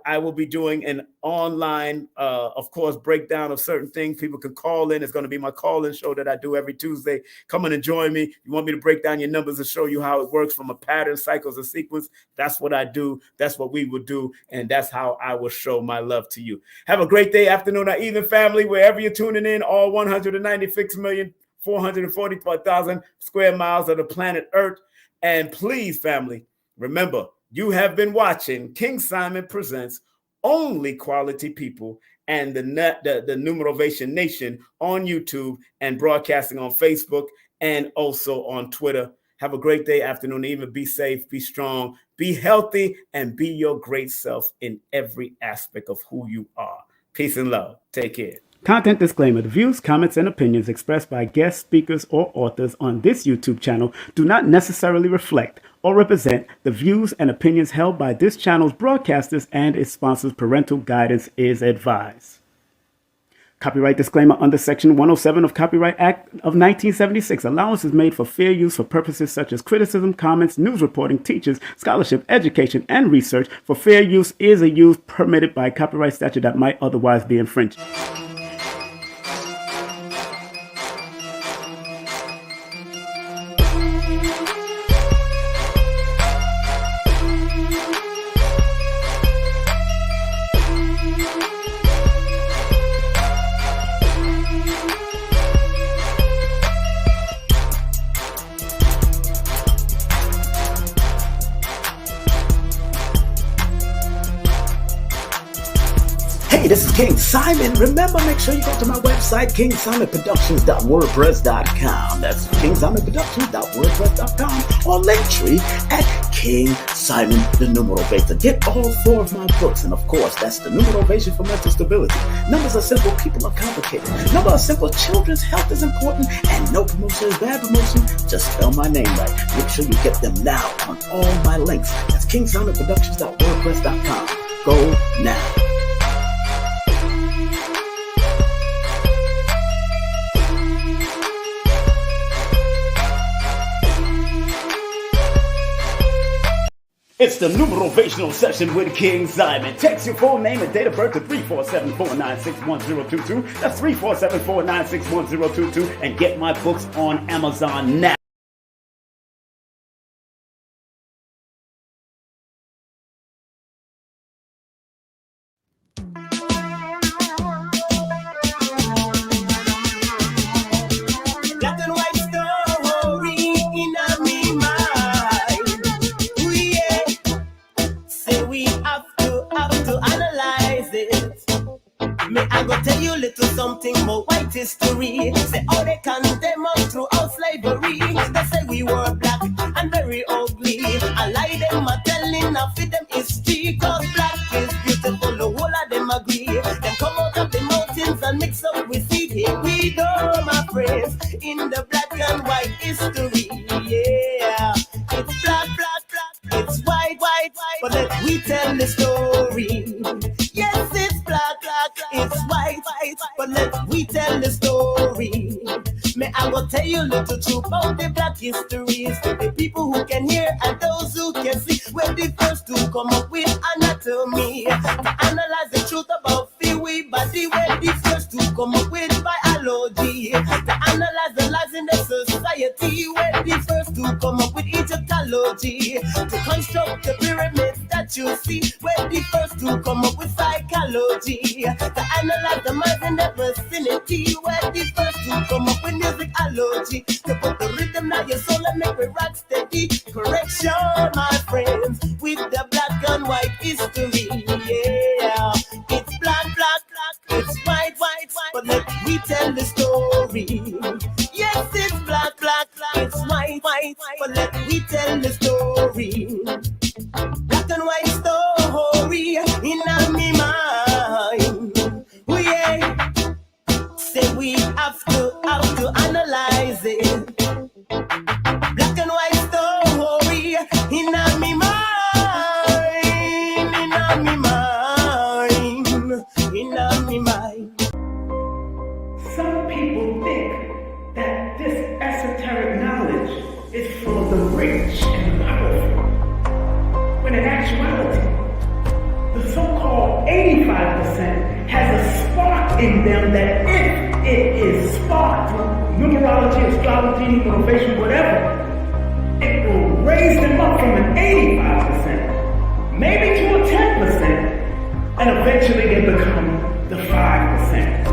I will be doing an online, of course, breakdown of certain things. People can call in. It's going to be my call-in show that I do every Tuesday. Come in and join me. You want me to break down your numbers and show you how it works from a pattern, cycles, and sequence? That's what I do. That's what we will do. And that's how I will show my love to you. Have a great day, afternoon, or evening, family, wherever you're tuning in, all 196,444,000 square miles of the planet Earth. And please, family, remember, you have been watching King Simon Presents Only Quality People and the Numerovation Nation on YouTube and broadcasting on Facebook and also on Twitter. Have a great day, afternoon, evening. Be safe, be strong, be healthy, and be your great self in every aspect of who you are. Peace and love. Take care. Content disclaimer. The views, comments, and opinions expressed by guest speakers or authors on this YouTube channel do not necessarily reflect or represent the views and opinions held by this channel's broadcasters and its sponsors. Parental guidance is advised. Copyright disclaimer under Section 107 of Copyright Act of 1976. Allowance is made for fair use for purposes such as criticism, comments, news reporting, teachers, scholarship, education, and research. For fair use is a use permitted by copyright statute that might otherwise be infringed. Hey, this is King Simon. Remember, make sure you go to my website, kingsimonproductions.wordpress.com. That's kingsimonproductions.wordpress.com or Linktree at King Simon the Numerovator. Get all 4 of my books, and of course, that's the Numerovation for Mental Stability. Numbers are simple, people are complicated. Numbers are simple, children's health is important, and no promotion is bad promotion. Just spell my name right. Make sure you get them now on all my links. That's kingsimonproductions.wordpress.com. Go now. It's the Numerovational Session with King Simon. Text your full name and date of birth to 347-496-1022. That's 347-496-1022. And get my books on Amazon now. Something more white history. Say how they condemn us throughout slavery. They say we were black and very ugly. I lie them are telling of them history. Cause black is beautiful, the whole of them agree. Them come out of the mountains and mix up with seed. Here we go, my friends, in the black and white history. Yeah, it's black, black, black. It's white, white, white. But let we tell the story. Yes, it's black, black, black. It's white. but let we tell the story. May I will tell you a little truth about the black histories. For the people who can hear and those who can see. We're the first to come up with anatomy. To analyze the truth about we body. We're the first to come up with biology. To analyze the lives in the society. We're the first to come up with Egyptology. To construct the pyramids that you see. We're the first to come up with psychology. To analyze the minds in the vicinity. We're the first to come up with musicology. To put the rhythm in your soul and make it rock steady. Correction, my friends, with the black and white history. Yeah, it's black, black, black, it's white, white, white. But let me tell the story. Yes, it's black, black, black, it's white, white, white. But let me tell the story. Black and white story in my mind. Oh yeah. Say we have to analyze it. Black and white story in my mind. Some people think that this esoteric knowledge is for the rich and powerful, when in actuality, the so-called 85% has a spark in them that if it is sparked through numerology, astrology, motivation, whatever, it will raise them up from an 85%, maybe to a 10%, and eventually they become the 5%,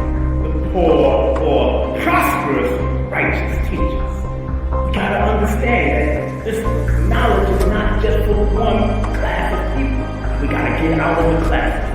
the poor or prosperous righteous teachers. We gotta understand that this knowledge is not just for one class of people. We gotta get out of the classes.